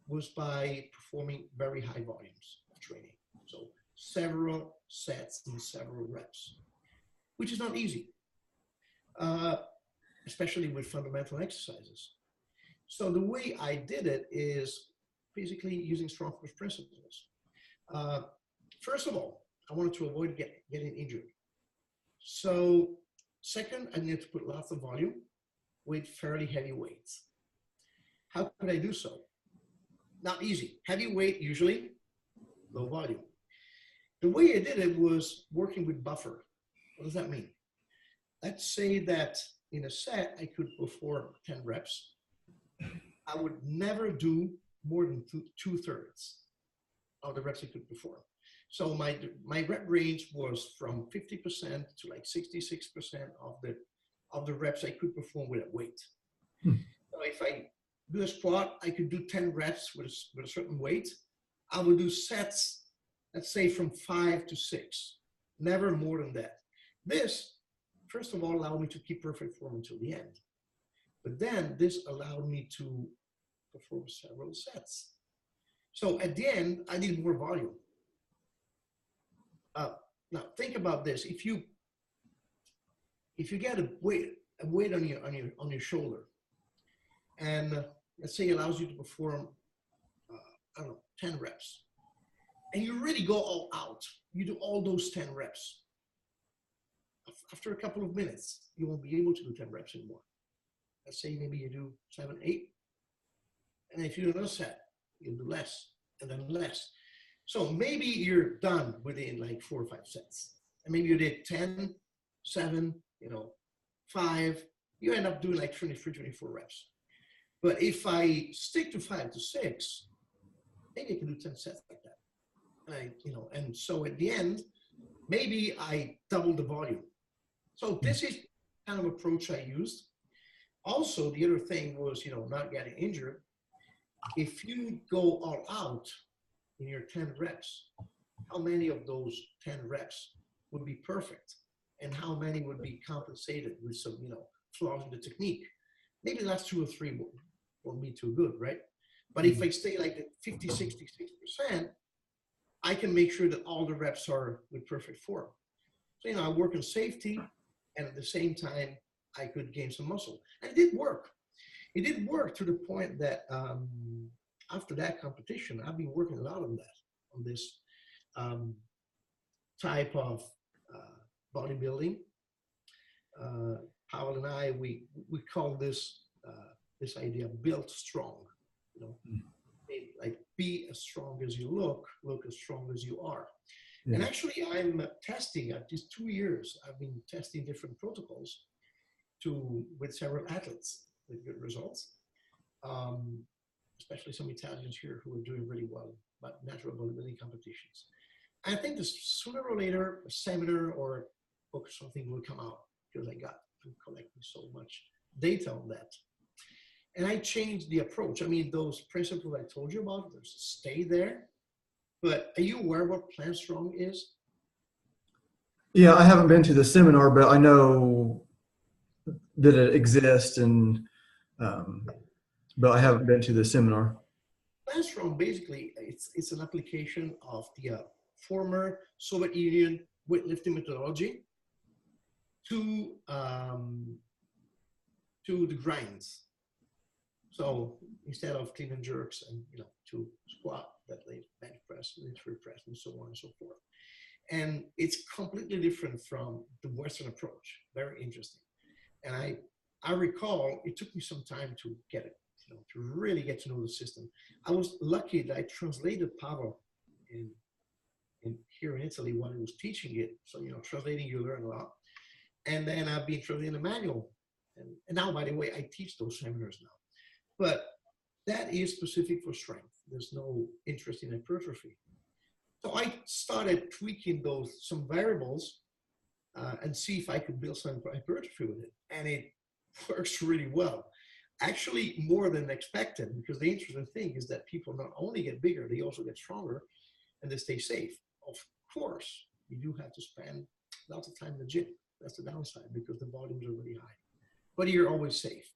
Speaker 2: was by performing very high volumes of training. So several sets and several reps, which is not easy, especially with fundamental exercises. So the way I did it is basically using StrongFirst principles. First of all, I wanted to avoid getting injured. So second, I needed to put lots of volume with fairly heavy weights. How could I do so? Not easy. Heavy weight, usually low volume. The way I did it was working with buffer. What does that mean? Let's say that in a set, I could perform 10 reps. I would never do more than 2/3 of the reps I could perform. So my rep range was from 50% to like 66% of the reps I could perform with a weight. So if I do a squat, I could do 10 reps with a certain weight. I will do sets, let's say from 5 to 6, never more than that. This first of all, allowed me to keep perfect form until the end. But then this allowed me to perform several sets. So at the end, I did more volume. Now think about this: if you get a weight on your shoulder, and let's say it allows you to perform, I don't know, 10 reps, and you really go all out, you do all those 10 reps. After a couple of minutes, you won't be able to do 10 reps anymore. Let's say maybe you do 7, 8, and if you do another set, you'll do less, and then less. So maybe you're done within like 4 or 5 sets. And maybe you did 10, 7, 5. You end up doing like 23, 24 reps. But if I stick to 5 to 6, maybe I can do 10 sets like that. And so at the end, maybe I double the volume. So this is kind of approach I used. Also, the other thing was, not getting injured. If you go all out in your 10 reps, how many of those 10 reps would be perfect? And how many would be compensated with some, flaws in the technique? Maybe the last 2 or 3 won't be too good, right? But if I stay like at 50, 60, 60%, I can make sure that all the reps are with perfect form. So, I work on safety, and at the same time, I could gain some muscle. And it did work. It did work to the point that after that competition, I've been working a lot on this type of bodybuilding. Paul and I, we call this built strong. Like be as strong as you look as strong as you are. Yeah. And actually, I'm testing at these 2 years. I've been testing different protocols with several athletes with good results. Especially some Italians here who are doing really well, but natural bodybuilding competitions. I think that sooner or later, a seminar or a book or something will come out because I'm collecting so much data on that. And I changed the approach. I mean, those principles I told you about, stay there. But are you aware what Plant Strong is?
Speaker 1: Yeah, I haven't been to the seminar, but I know that it exists, but I haven't been to the seminar.
Speaker 2: Plant Strong, basically, it's an application of the former Soviet Union weightlifting methodology to the grinds. So instead of clean and jerks and to squat, deadlift, bench press, military press, and so on and so forth. And it's completely different from the Western approach. Very interesting. And I recall it took me some time to get it, to really get to know the system. I was lucky that I translated Pavel in here in Italy when he was teaching it. So, translating, you learn a lot. And then I've been translating the manual. And now, by the way, I teach those seminars now. But that is specific for strength. There's no interest in hypertrophy. So I started tweaking some variables and see if I could build some hypertrophy with it. And it works really well. Actually, more than expected, because the interesting thing is that people not only get bigger, they also get stronger and they stay safe. Of course, you do have to spend lots of time in the gym. That's the downside because the volumes are really high. But you're always safe.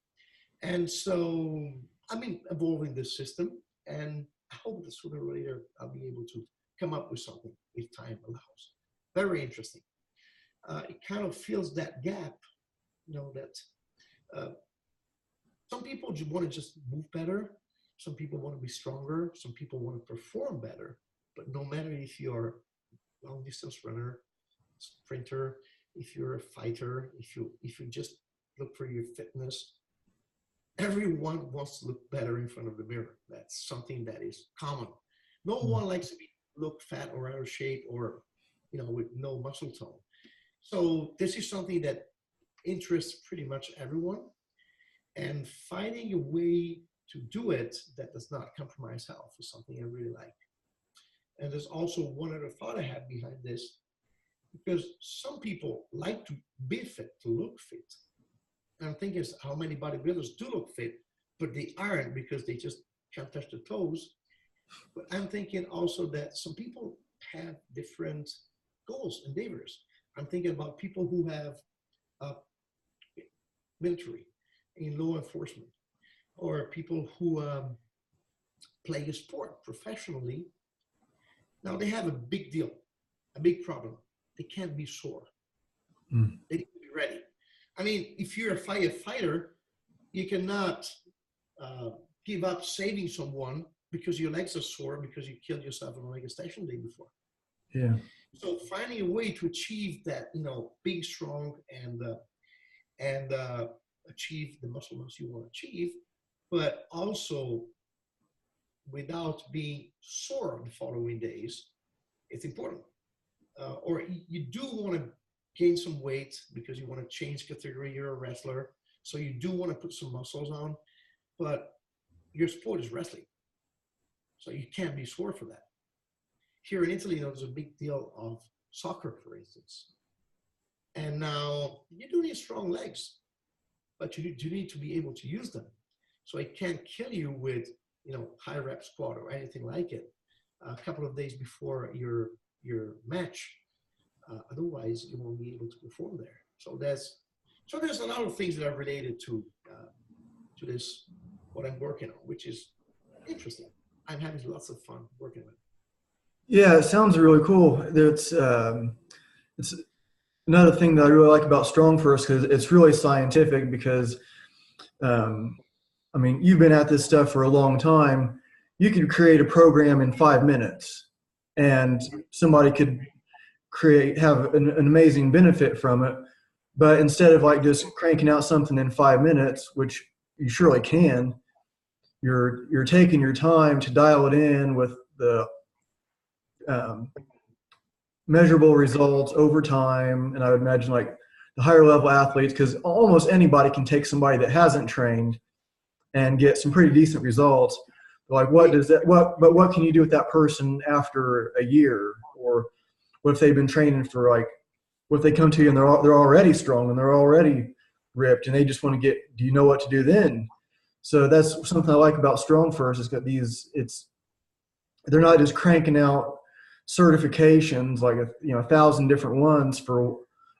Speaker 2: And so I've been evolving this system, and I hope that sooner or later I'll be able to come up with something if time allows. Very interesting. It kind of fills that gap, that some people want to just move better. Some people want to be stronger. Some people want to perform better. But no matter if you're a long distance runner, sprinter, if you're a fighter, if you just look for your fitness, everyone wants to look better in front of the mirror. That's something that is common. No one likes to look fat or out of shape or, with no muscle tone. So this is something that interests pretty much everyone. And finding a way to do it that does not compromise health is something I really like. And there's also one other thought I have behind this, because some people like to be fit, to look fit. And I'm thinking how many bodybuilders do look fit, but they aren't because they just can't touch the toes. But I'm thinking also that some people have different goals, endeavors. I'm thinking about people who have military, in law enforcement, or people who play a sport professionally. Now they have a big deal, a big problem. They can't be sore.
Speaker 1: Mm.
Speaker 2: They need to be ready. I mean, if you're a firefighter, you cannot give up saving someone because your legs are sore because you killed yourself on like a station day before.
Speaker 1: Yeah.
Speaker 2: So finding a way to achieve that, being strong and achieve the muscle mass you want to achieve, but also without being sore the following days, it's important. Or you do want to gain some weight because you want to change category, you're a wrestler, so you do want to put some muscles on, but your sport is wrestling, so you can't be sore for that. Here in Italy, there's a big deal of soccer, for instance. And now you do need strong legs, but you need to be able to use them. So it can't kill you with, high rep squat or anything like it a couple of days before your match. Otherwise, you won't be able to perform there. So there's a lot of things that are related to this, what I'm working on, which is interesting. I'm having lots of fun working with it.
Speaker 1: Yeah, it sounds really cool. It's another thing that I really like about StrongFirst because it's really scientific. Because you've been at this stuff for a long time. You could create a program in 5 minutes, and somebody could have an amazing benefit from it. But instead of like just cranking out something in 5 minutes, which you surely can, you're taking your time to dial it in with the measurable results over time. And I would imagine like the higher level athletes, because almost anybody can take somebody that hasn't trained and get some pretty decent results. Like what can you do with that person after a year? Or what if they've been training for what if they come to you and they're already strong and they're already ripped and they just want to do you know what to do then? So that's something I like about StrongFirst. It's got they're not just cranking out certifications like 1,000 different ones. For a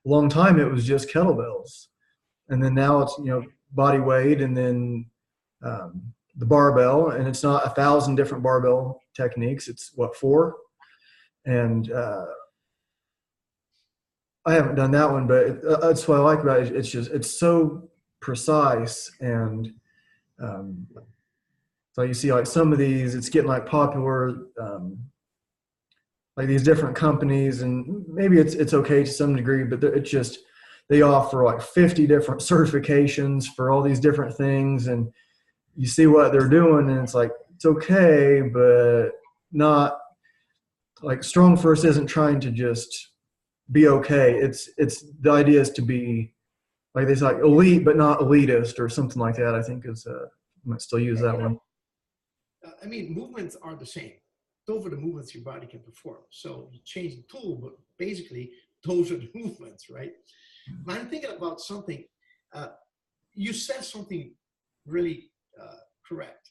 Speaker 1: long time it was just kettlebells, and then now it's body weight, and then the barbell, and it's not 1,000 different barbell techniques. It's 4, and I haven't done that one, but that's what I like about it. It's so precise, and so you see like some of these, it's getting like popular. Like these different companies, and maybe it's okay to some degree, but they offer like 50 different certifications for all these different things, and you see what they're doing, and it's like it's okay, but not like StrongFirst isn't trying to just be okay. It's the idea is to be like they say like elite, but not elitist or something like that. I think is might still use that one.
Speaker 2: Movements are the same. Those are the movements your body can perform. So you change the tool, but basically those are the movements, right? I'm thinking about something. You said something really correct.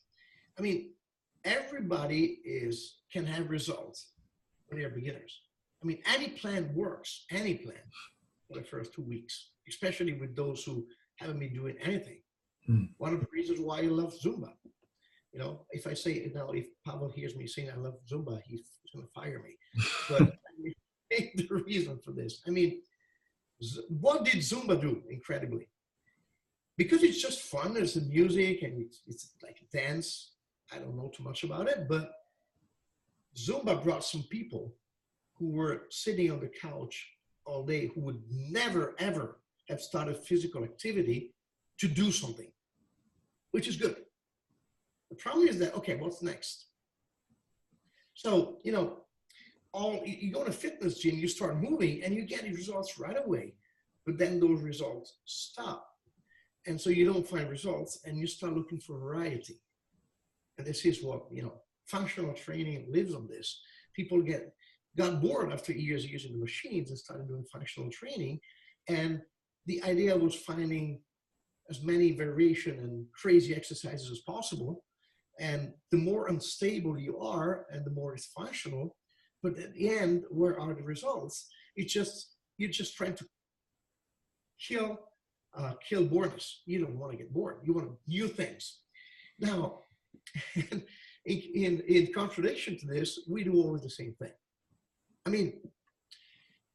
Speaker 2: Everybody can have results when they're beginners. Any plan works, any plan for the first 2 weeks, especially with those who haven't been doing anything. One of the reasons why I love Zumba. If I say now, if Pavel hears me saying I love Zumba, he's going to fire me. But the reason for this, what did Zumba do incredibly? Because it's just fun. There's the music and it's like dance. I don't know too much about it, but Zumba brought some people who were sitting on the couch all day, who would never ever have started physical activity, to do something, which is good. The problem is that, okay, what's next? So, you go to a fitness gym, you start moving and you get results right away, but then those results stop. And so you don't find results and you start looking for variety. And this is what, functional training lives on this. People got bored after years using the machines and started doing functional training. And the idea was finding as many variation and crazy exercises as possible. And the more unstable you are and the more it's functional, but at the end, where are the results? You're just trying to kill boredness. You don't want to get bored. You want new things. Now, in contradiction to this, we do always the same thing. I mean,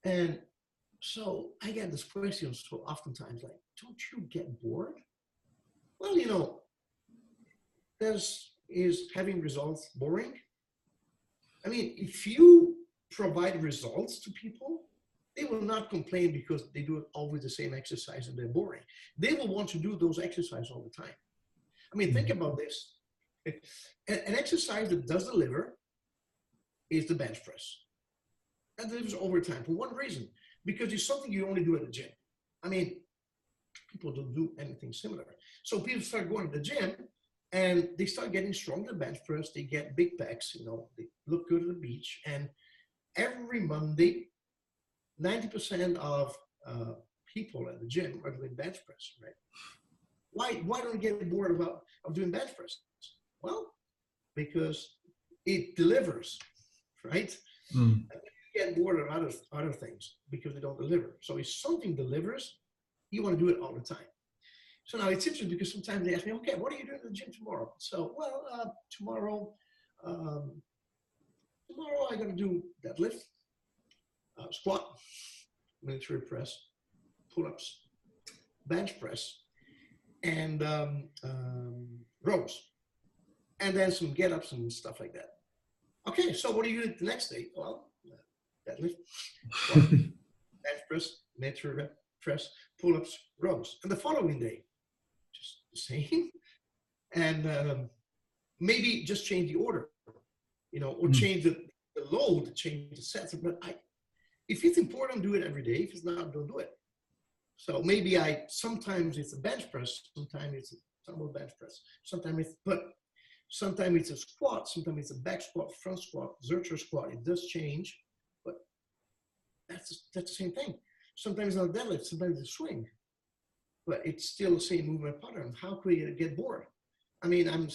Speaker 2: and so I get this question so oftentimes, like, don't you get bored? Well, you know, is having results boring? I mean, if you provide results to people, they will not complain because they do always the same exercise and they're boring. They will want to do those exercises all the time. I mean, think about this. An exercise that does deliver is the bench press. That delivers over time for one reason, because it's something you only do at the gym. I mean, people don't do anything similar. So people start going to the gym and they start getting strong in the bench press. They get big pecs, you know, they look good at the beach. And every Monday, 90% of people at the gym are doing bench press, right? Why don't you get bored of doing bench press? Well, because it delivers, right? And you get bored of other things because they don't deliver. So if something delivers, you want to do it all the time. So now it's interesting because sometimes they ask me, okay, what are you doing at the gym tomorrow? So, well, tomorrow I'm going to do deadlift, squat, military press, pull-ups, bench press, and rows, and then some get-ups and stuff like that. Okay, so what do you do the next day? Well, deadlift, squat, bench press, military press, pull-ups, rows. And the following day, just the same. And maybe just change the order, you know, or change the load, change the sets. But if it's important, do it every day. If it's not, don't do it. So maybe sometimes it's a bench press, sometimes it's a dumbbell bench press, sometimes it's a squat, sometimes it's a back squat, front squat, Zercher squat. It does change, but that's the same thing. Sometimes it's not a deadlift, sometimes it's a swing, but it's still the same movement pattern. How could you get bored? I mean, I'm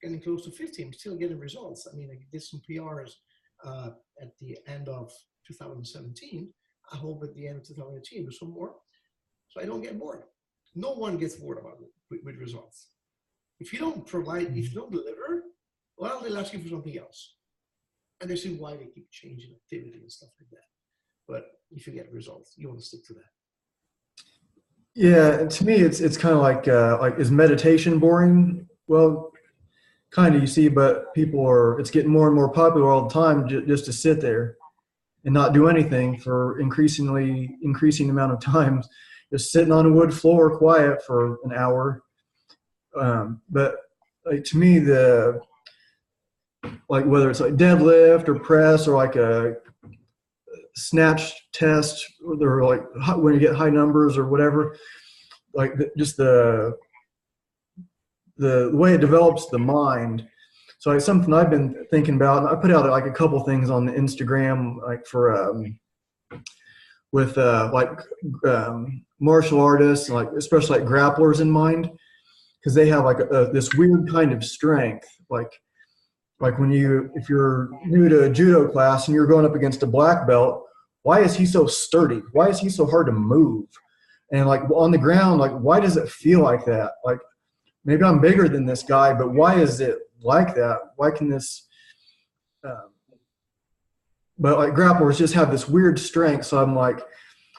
Speaker 2: getting close to 50. I'm still getting results. I mean, I did some PRs at the end of 2017. I hope at the end of 2018 do some more, so I don't get bored. No one gets bored about it with results. If you don't provide, if you don't deliver, well, they'll ask you for something else. And they see why they keep changing activity and stuff like that. But if you get results, you want to stick to that.
Speaker 1: Yeah, to me, it's kind of like is meditation boring? Well, kind of, you see, but it's getting more and more popular all the time just to sit there and not do anything for increasing amount of times, just sitting on a wood floor quiet for an hour. But like, to me, whether it's like deadlift or press or like a snatch test, or like when you get high numbers or whatever, like just the way it develops the mind. So it's something I've been thinking about, and I put out like a couple things on the Instagram, like for with martial artists, like especially like grapplers in mind, because they have like this weird kind of strength, like if you're new to a judo class and you're going up against a black belt, why is he so sturdy? Why is he so hard to move? And like on the ground, like why does it feel like that? Like maybe I'm bigger than this guy, but why is it like that? Why can this? But like grapplers just have this weird strength. So I'm like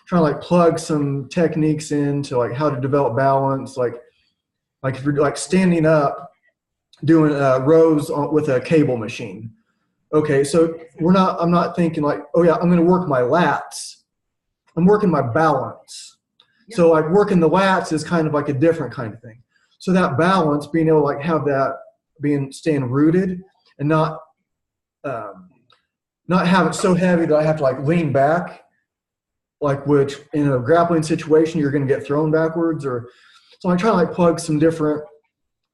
Speaker 1: trying to like plug some techniques into like how to develop balance. Like if you're like standing up, doing rows with a cable machine. Okay, so I'm not thinking like, oh yeah, I'm going to work my lats. I'm working my balance. Yeah. So like working the lats is kind of like a different kind of thing. So that balance, being able to like have that staying rooted and not have it so heavy that I have to like lean back, like which in a grappling situation you're going to get thrown backwards. Or so I'm trying to like plug some different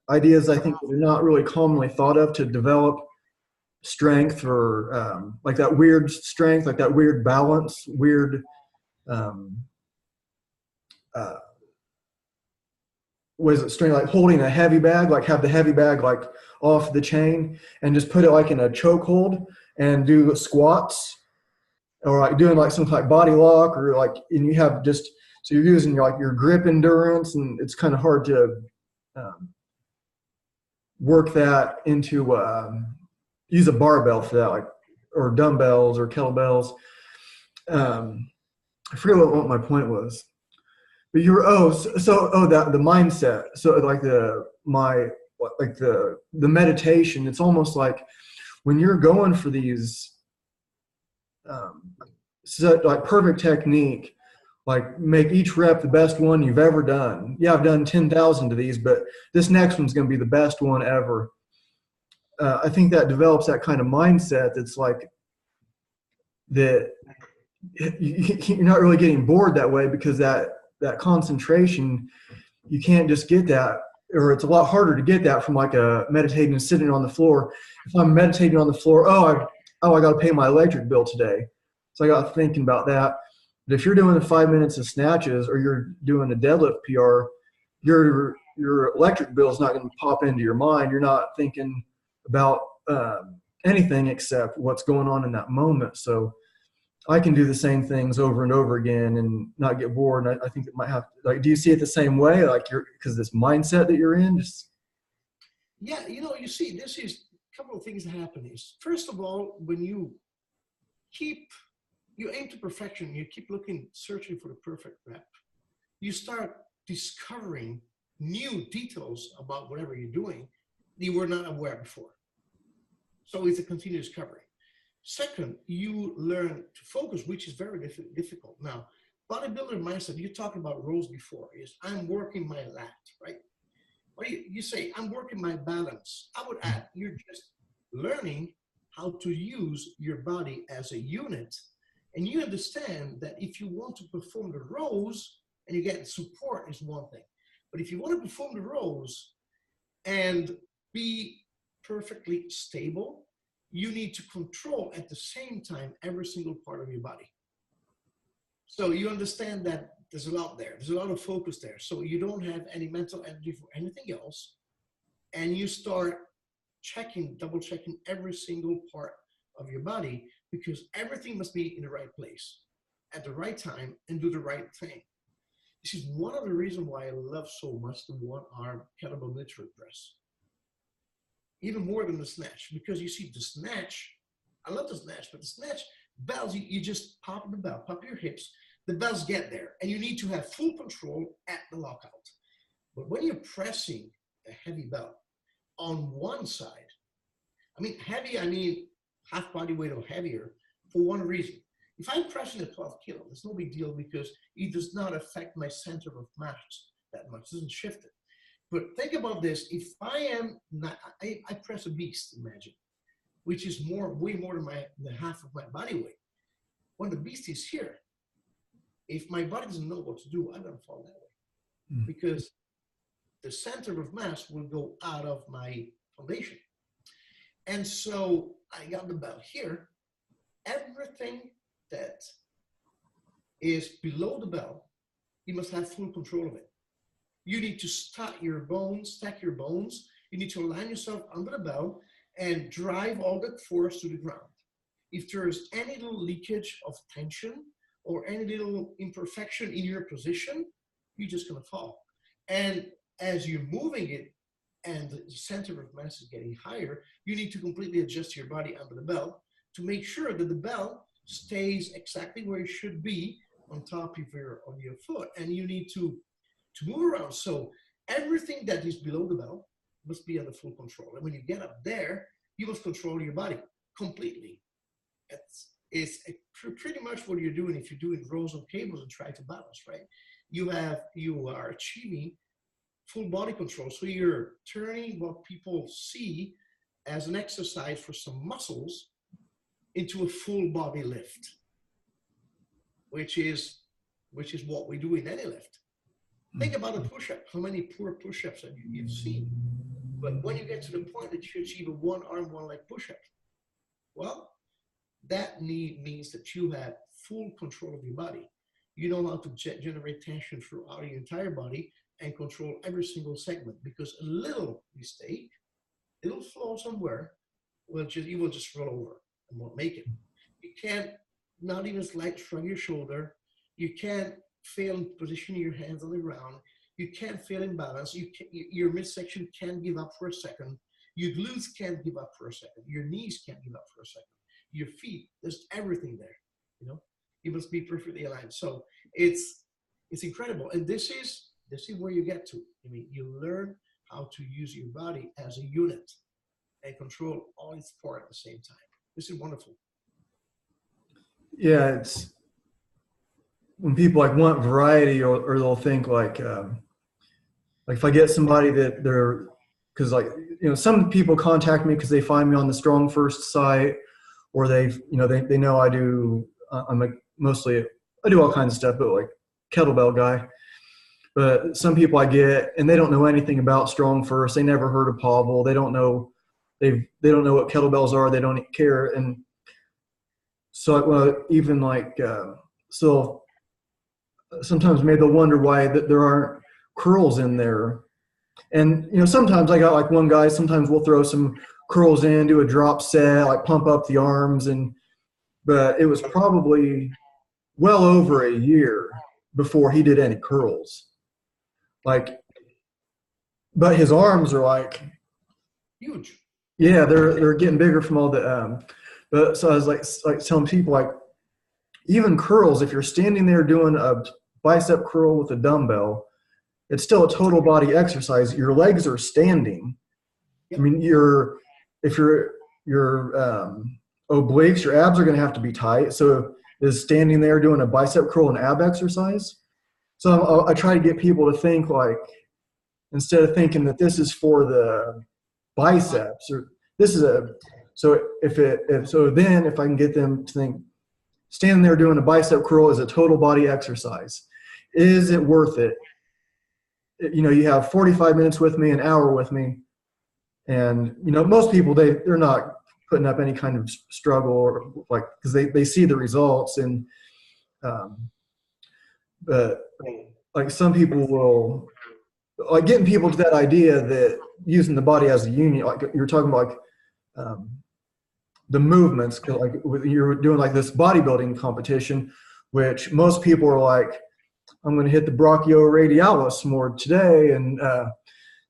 Speaker 1: ideas I think that are not really commonly thought of to develop strength, or like that weird strength, like that weird balance, weird what is it, strength, like holding a heavy bag, like have the heavy bag like off the chain and just put it like in a chokehold and do squats, or like doing like some like body lock, or like, and you have just So you're using like your grip endurance, and it's kind of hard to work that into use a barbell for that, like or dumbbells or kettlebells. I forget what my point was. But you're that the mindset. So like the meditation. It's almost like when you're going for these like perfect technique, like make each rep the best one you've ever done. Yeah, I've done 10,000 of these, but this next one's going to be the best one ever. I think that develops that kind of mindset. That's like that you're not really getting bored that way, because that concentration, you can't just get that, or it's a lot harder to get that from like a meditating and sitting on the floor. If I'm meditating on the floor, I got to pay my electric bill today, so I got thinking about that. But if you're doing the 5 minutes of snatches, or you're doing a deadlift PR, your electric bill is not going to pop into your mind. You're not thinking about anything except what's going on in that moment. So I can do the same things over and over again and not get bored. And I think it might have, like, do you see it the same way? Like because this mindset that you're in,
Speaker 2: Yeah, you see, this is a couple of things that happen is, first of all, when you aim to perfection, you keep searching for the perfect rep, you start discovering new details about whatever you're doing that you were not aware before. So it's a continuous discovery. Second, you learn to focus, which is very difficult. Now, bodybuilder mindset, you talked about rows before, is I'm working my lat, right? Or you say, I'm working my balance. I would add, you're just learning how to use your body as a unit. And you understand that if you want to perform the rows, and you get support is one thing. But if you want to perform the rows and be perfectly stable, you need to control at the same time every single part of your body. So you understand that there's a lot there. There's a lot of focus there. So you don't have any mental energy for anything else. And you start double checking every single part of your body, because everything must be in the right place at the right time and do the right thing. This is one of the reasons why I love so much the one-arm kettlebell military press. Even more than the snatch, because you see the snatch, I love the snatch, but the snatch bells, you just pop the bell, pop your hips, the bells get there, and you need to have full control at the lockout. But when you're pressing a heavy bell on one side, heavy, half body weight or heavier, for one reason. If I'm pressing a 12 kilo, it's no big deal, because it does not affect my center of mass that much, it doesn't shift it. But think about this, if I press a beast, imagine, which is way more than half of my body weight. When the beast is here, if my body doesn't know what to do, I'm gonna fall that way. Because the center of mass will go out of my foundation. And so I got the bell here. Everything that is below the bell, you must have full control of it. You need to stack your bones. You need to align yourself under the bell and drive all that force to the ground. If there's any little leakage of tension or any little imperfection in your position, you're just gonna fall. And as you're moving it and the center of mass is getting higher, you need to completely adjust your body under the bell to make sure that the bell stays exactly where it should be on top of your foot. And you need to move around. So everything that is below the bell must be under full control. And when you get up there, you must control your body completely. It's pretty much what you're doing if you're doing rows of cables and try to balance, right? You are achieving full body control. So you're turning what people see as an exercise for some muscles into a full body lift, which is what we do in any lift. Think about a push-up. How many poor push-ups have you've seen? But when you get to the point that you achieve a one arm, one leg push-up, well, that means that you have full control of your body. You know how to generate tension throughout your entire body and control every single segment, because a little mistake, a little flaw somewhere, you will just roll over and won't make it. You can't not even slight shrug your shoulder. You can't fail in positioning your hands on the ground. You can't fail in balance. Your midsection can't give up for a second. Your glutes can't give up for a second. Your knees can't give up for a second. Your feet, there's everything there. You know, you must be perfectly aligned. So it's incredible. And this is where you get to. I mean, you learn how to use your body as a unit and control all its parts at the same time. This is wonderful.
Speaker 1: Yeah, it's when people like want variety, or they'll think like if I get somebody that they're, because like, you know, some people contact me because they find me on the StrongFirst site, or they know I do, I'm like mostly, I do all kinds of stuff, but like kettlebell guy. But some people I get, and they don't know anything about StrongFirst. They never heard of Pavel. They don't know what kettlebells are. They don't care. And so even like so sometimes maybe they'll wonder why that there aren't curls in there. And you know, sometimes I got like one guy, sometimes we'll throw some curls in, do a drop set, like pump up the arms, but it was probably well over a year before he did any curls. Like, but his arms are like
Speaker 2: huge.
Speaker 1: Yeah, they're getting bigger from all the but so I was like telling people, like, even curls, if you're standing there doing a bicep curl with a dumbbell, it's still a total body exercise. Your legs are standing.
Speaker 2: Yep.
Speaker 1: I mean, if your obliques, your abs are going to have to be tight. So is standing there doing a bicep curl an ab exercise? So I try to get people to think, like, instead of thinking that this is for the biceps, or this is so then if I can get them to think standing there doing a bicep curl is a total body exercise, is it worth it? You know, you have 45 minutes with me, an hour with me, and you know, most people they're not putting up any kind of struggle, or like, because they see the results. And but like some people will, like, getting people to that idea that using the body as a unit, like you're talking about, like the movements, like you're doing like this bodybuilding competition, which most people are like, I'm going to hit the brachioradialis more today, and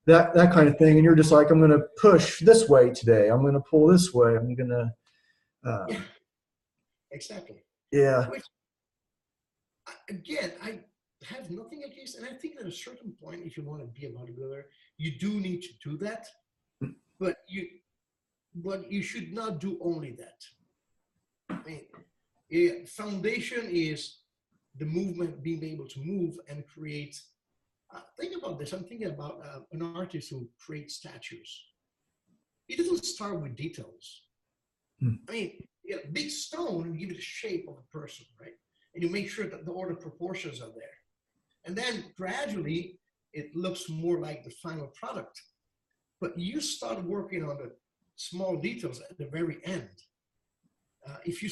Speaker 1: that kind of thing. And you're just like, I'm going to push this way today. I'm going to pull this way. I'm going to.
Speaker 2: Yeah, exactly.
Speaker 1: Yeah.
Speaker 2: Which, again, I have nothing against, and I think at a certain point, if you want to be a bodybuilder, you do need to do that, but you should not do only that. I mean, foundation is the movement, being able to move and create. Think about this. I'm thinking about an artist who creates statues. He doesn't start with details. I mean, you get a big stone and give it the shape of a person, right? And you make sure that all the proportions are there. And then gradually, it looks more like the final product. But you start working on the small details at the very end. If you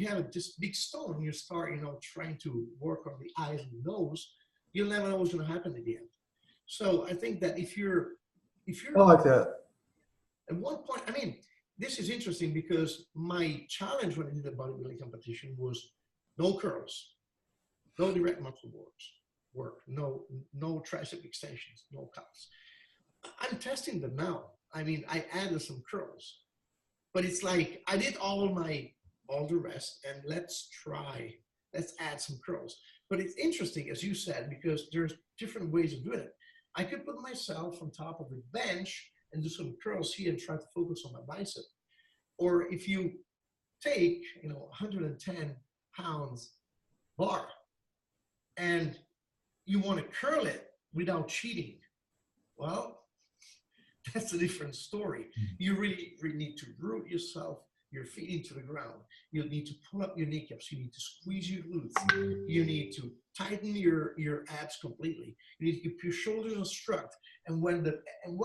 Speaker 2: have this big stone, you start, trying to work on the eyes and the nose, you'll never know what's going to happen at the end. So I think that if you're
Speaker 1: I like that.
Speaker 2: At one point, I mean, this is interesting because my challenge when I did the bodybuilding competition was no curls, no direct muscle work, no tricep extensions, no cuts. I'm testing them now. I mean, I added some curls, but it's like I did all the rest, and let's add some curls. But it's interesting, as you said, because there's different ways of doing it. I could put myself on top of a bench and do some curls here and try to focus on my bicep. Or if you take, 110 pounds bar and you want to curl it without cheating, well, that's a different story. You really need to root your feet into the ground. You need to pull up your kneecaps. You need to squeeze your glutes. You need to tighten your abs completely. You need to keep your shoulders unstruck. And when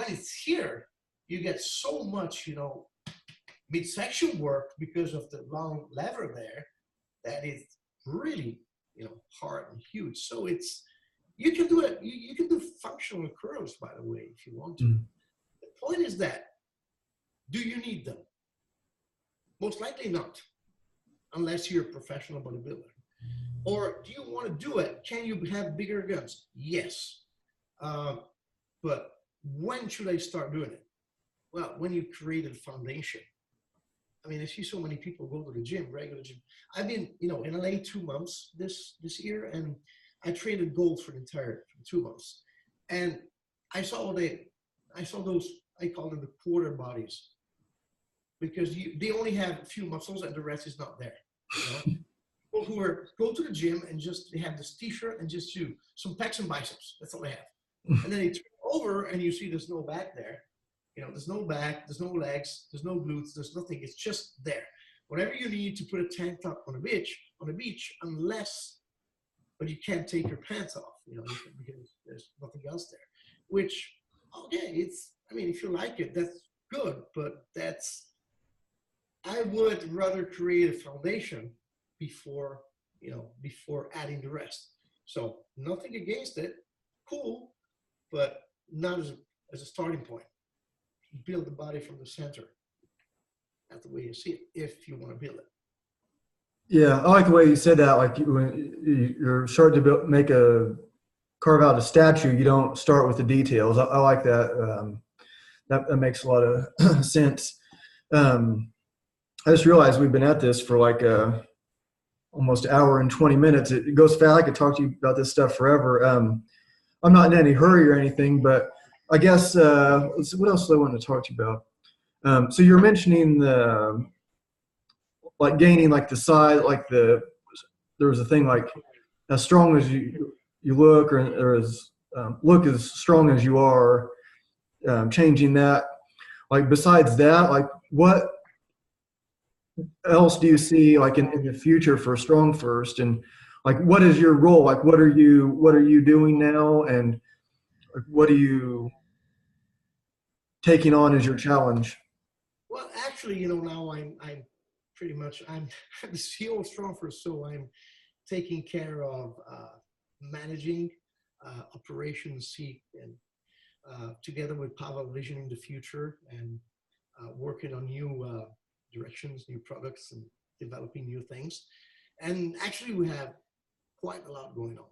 Speaker 2: it's here, you get so much, midsection work because of the long lever there that it's really, hard and huge. So you can do it. You can do functional curls, by the way, if you want to. The point is that, do you need them? Most likely not, unless you're a professional bodybuilder. Or do you want to do it? Can you have bigger guns? Yes. Uh, but when should I start doing it? Well, when you create a foundation. I mean, I see so many people go to the gym, regular gym. I've been, in LA 2 months this year, and I traded gold for the entire 2 months. And I saw I saw those, I call them the quarter bodies, because they only have a few muscles and the rest is not there. People who go to the gym and just they have this t-shirt and just do some pecs and biceps. That's all they have. And then they turn over and you see there's no back there. There's no back, there's no legs, there's no glutes, there's nothing. It's just there. Whatever you need to put a tank top on a beach, unless, but you can't take your pants off, because there's nothing else there. Which, okay, if you like it, that's good, but I would rather create a foundation before adding the rest. So nothing against it, cool, but not as a starting point. Build the body from the center. That's the way you see it, if you want to build it.
Speaker 1: Yeah, I like the way you said that. Like when you're starting to carve out a statue, you don't start with the details. I like that. That makes a lot of sense. I just realized we've been at this for like almost an hour and 20 minutes. It goes fast. I could talk to you about this stuff forever. I'm not in any hurry or anything, but I guess what else do I want to talk to you about? So you're mentioning like gaining like the size, like there was a thing like as strong as you look, or as look as strong as you are, changing that. Like besides that, like what else do you see like in the future for StrongFirst, and like what is your role? Like what are you doing now, and what are you taking on as your challenge?
Speaker 2: Well, actually, now I'm pretty much I'm the CEO of StrongFirst, so I'm taking care of managing operations, and together with Pavel, visioning the future and working on new directions, new products, and developing new things. And actually, we have quite a lot going on,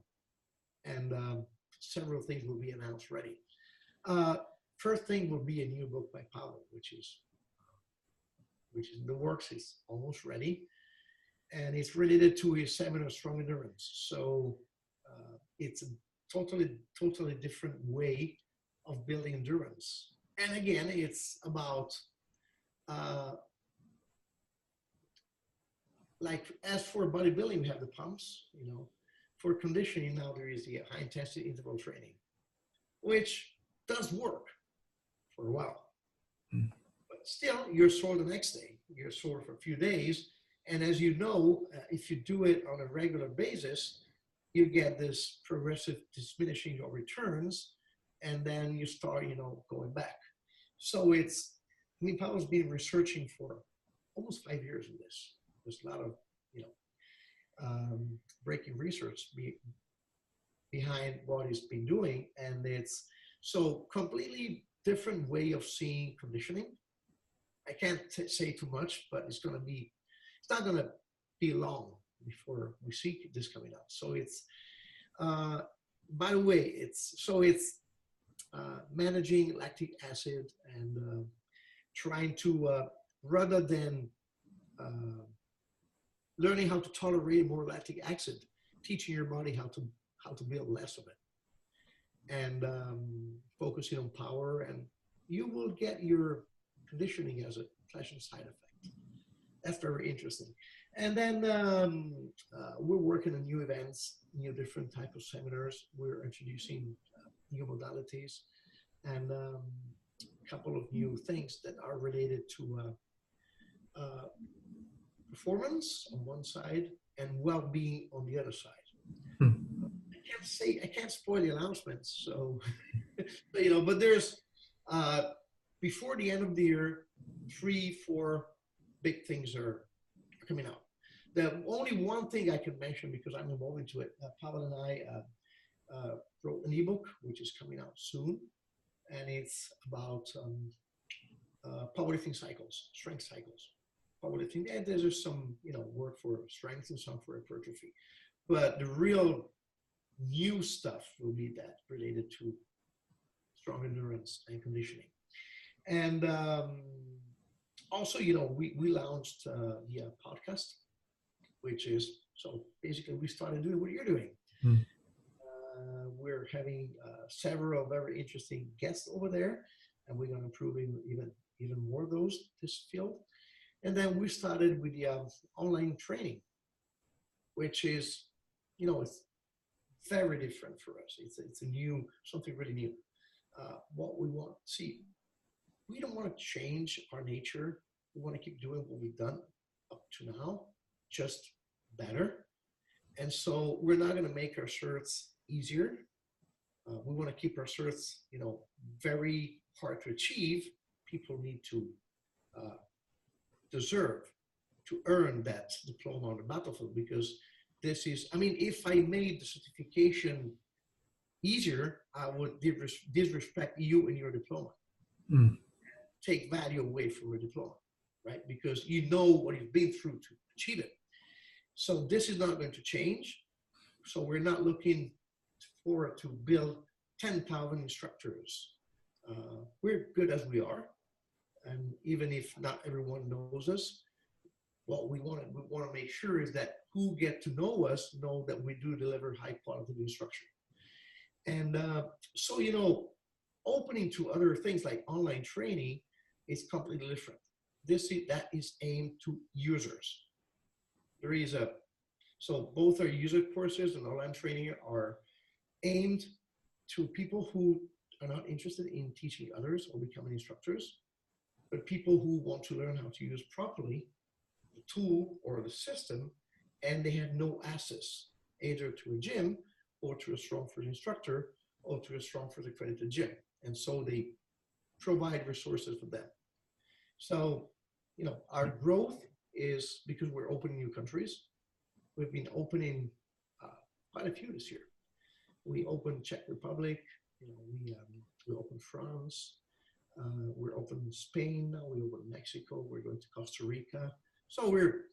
Speaker 2: and several things will be announced ready. First thing will be a new book by Pavel, which is in the works. It's almost ready, and it's related to his seminar, Strong Endurance. So it's a totally different way of building endurance. And again, it's about like as for bodybuilding, we have the pumps. For conditioning now there is the high intensity interval training, which does work for a while. But still, you're sore the next day. You're sore for a few days. And as you know, if you do it on a regular basis, you get this progressive diminishing of returns, and then you start, going back. So Pavel's been researching for almost 5 years in this. There's a lot of, breaking research behind what he's been doing. And it's so completely different way of seeing conditioning. I can't say too much, but it's not going to be long before we see this coming out. So it's, by the way, it's managing lactic acid and trying to, rather than learning how to tolerate more lactic acid, teaching your body how to build less of it, and focusing on power, and you will get your conditioning as a pleasant side effect. That's very interesting. And then we're working on new events, new different type of seminars. We're introducing new modalities and a couple of new things that are related to performance on one side and well-being on the other side. I can't spoil the announcements, so but there's before the end of the year, 3-4 big things are coming out. The only one thing I can mention, because I'm involved into it, Pavel and I wrote an ebook which is coming out soon, and it's about powerlifting cycles, strength cycles. powerlifting. And there's some, work for strength and some for hypertrophy. But the real new stuff will be that related to strong endurance and conditioning. And also, we launched the podcast, which is, so basically we started doing what you're doing. We're having several very interesting guests over there, and we're going to improve even more of those, this field. And then we started with the online training, which is, it's very different for us. It's something really new. What we want to see, we don't want to change our nature. We want to keep doing what we've done up to now, just better. And so we're not going to make our certs easier. We want to keep our certs, very hard to achieve. People need to deserve to earn that diploma on the battlefield, because this is, if I made the certification easier, I would disrespect you and your diploma. Take value away from your diploma, right? Because you know what you've been through to achieve it. So this is not going to change. So we're not looking forward to build 10,000 instructors. We're good as we are. And even if not everyone knows us, what we want to make sure is that who get to know us know that we do deliver high quality instruction. And so, opening to other things like online training is completely different. That is aimed to users. So both our user courses and online training are aimed to people who are not interested in teaching others or becoming instructors, but people who want to learn how to use properly the tool or the system, and they have no access either to a gym or to a StrongFirst instructor or to a StrongFirst accredited gym. And so they provide resources for them. So, our growth is because we're opening new countries. We've been opening quite a few this year. We opened Czech Republic, we opened France, we're opening Spain now, we opened Mexico, we're going to Costa Rica. So we're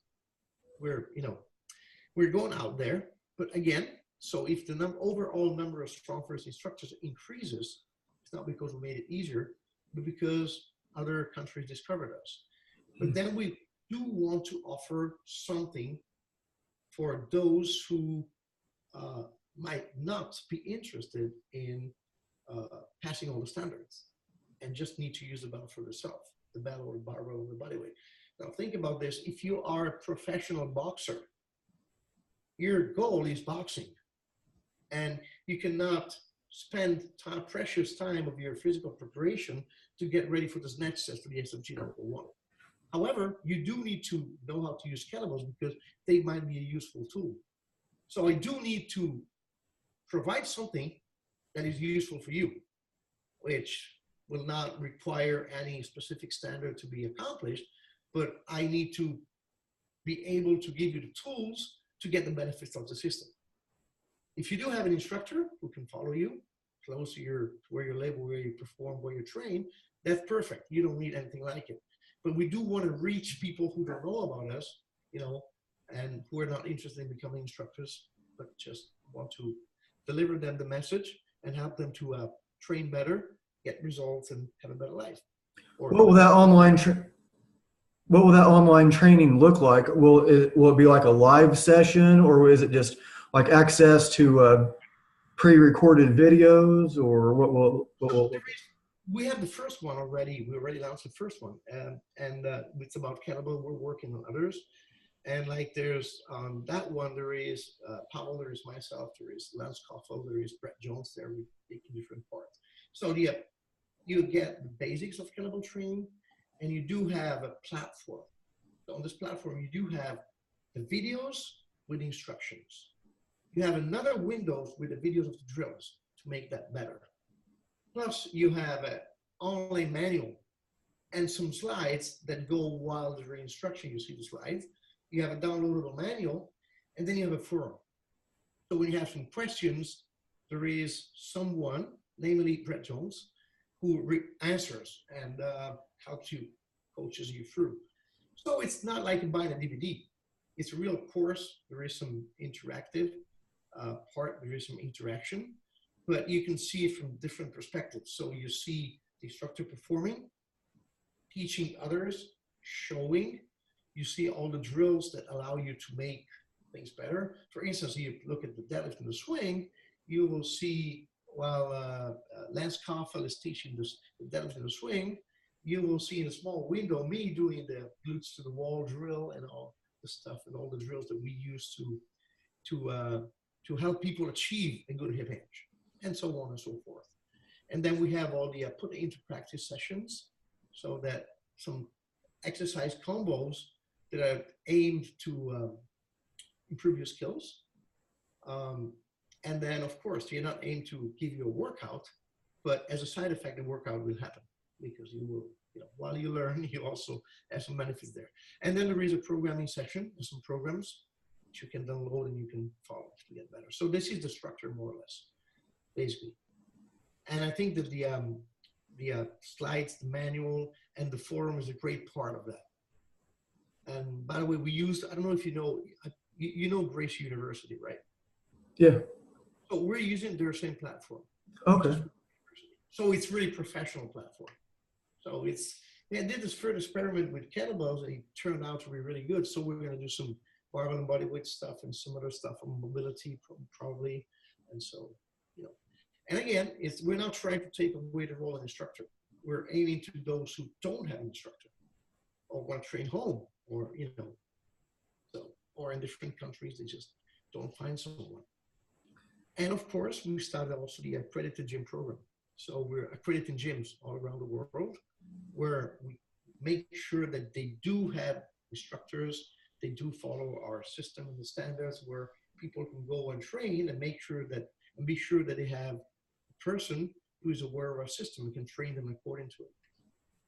Speaker 2: going out there. But again, so if the overall number of StrongFirst instructors increases, it's not because we made it easier, but because other countries discovered us. But then we do want to offer something for those who might not be interested in passing all the standards and just need to use the battle for themselves, the battle or the barbell or the bodyweight. Now think about this. If you are a professional boxer, your goal is boxing, and you cannot spend precious time of your physical preparation to get ready for this next test for the SFG level 1. However, you do need to know how to use kettlebells because they might be a useful tool. So I do need to provide something that is useful for you, which will not require any specific standard to be accomplished, but I need to be able to give you the tools to get the benefits of the system. If you do have an instructor who can follow you close to where you live, where you perform, where you train, that's perfect. You don't need anything like it. But we do want to reach people who don't know about us, and who are not interested in becoming instructors, but just want to deliver them the message and help them to train better, get results, and have a better life.
Speaker 1: What will that online training look like? Will it be like a live session, or is it just like access to pre-recorded videos, or what will
Speaker 2: we have the first one already. We already announced the first one, and it's about kettlebell. We're working on others, and there's that one. There is Powell, there is myself, there is Lance Koffel, there is Brett Jones. There we take different parts. So you get the basics of kettlebell training, and you do have a platform. So on this platform, you do have the videos with instructions. You have another window with the videos of the drills to make that better. Plus, you have an online manual and some slides that go while the instruction. You see the slides. You have a downloadable manual, and then you have a forum. So when you have some questions, there is someone, namely Brett Jones, who answers and helps you, coaches you through. So it's not like buying a DVD. It's a real course. There is some interactive part. There is some interaction, but you can see it from different perspectives. So you see the instructor performing, teaching others, showing. You see all the drills that allow you to make things better. For instance, you look at the deadlift and the swing, you will see while Lance Koffel is teaching this, the deadlift and the swing, you will see in a small window me doing the glutes to the wall drill and all the stuff and all the drills that we use to help people achieve a good hip hinge, and so on and so forth. And then we have all the put into practice sessions, so that some exercise combos that are aimed to improve your skills. And then, of course, you're not aimed to give you a workout, but as a side effect, the workout will happen because you will, while you learn, you also have some benefits there. And then there is a programming section and some programs that you can download and you can follow to get better. So this is the structure, more or less, basically. And I think that the slides, the manual, and the forum is a great part of that. And by the way, we used, I don't know if you know Grace University, right?
Speaker 1: Yeah.
Speaker 2: So we're using their same platform.
Speaker 1: Okay.
Speaker 2: So it's really professional platform. So they did this first experiment with kettlebells and it turned out to be really good. So we're going to do some barbell and bodyweight stuff and some other stuff on mobility probably. And so, and again, we're not trying to take away the role of an instructor. We're aiming to those who don't have an instructor or want to train home or, or in different countries, they just don't find someone. And of course, we started also the accredited gym program. So we're accrediting gyms all around the world where we make sure that they do have instructors, they do follow our system and the standards where people can go and train and be sure that they have a person who is aware of our system and can train them according to it.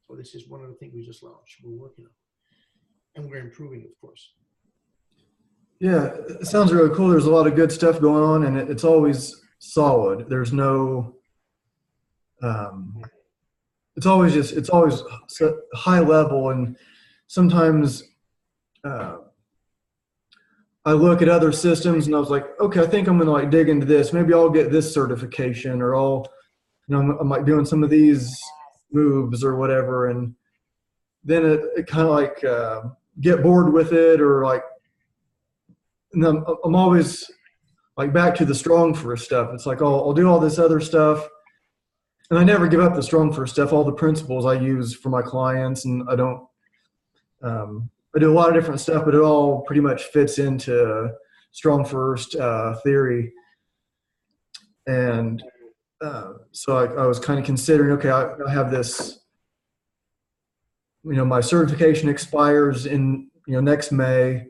Speaker 2: So this is one of the things we just launched, we're working on. And we're improving, of course.
Speaker 1: Yeah, it sounds really cool. There's a lot of good stuff going on, and it's always solid. There's no, it's always high level. And sometimes I look at other systems and I was like, okay, I think I'm going to dig into this. Maybe I'll get this certification, or I'm like doing some of these moves or whatever. And then it kind of get bored with it, or and I'm always back to the StrongFirst stuff. It's like, I'll do all this other stuff, and I never give up the StrongFirst stuff. All the principles I use for my clients, and I don't. I do a lot of different stuff, but it all pretty much fits into StrongFirst theory. And so I was kind of considering, okay, I have this. My certification expires in next May.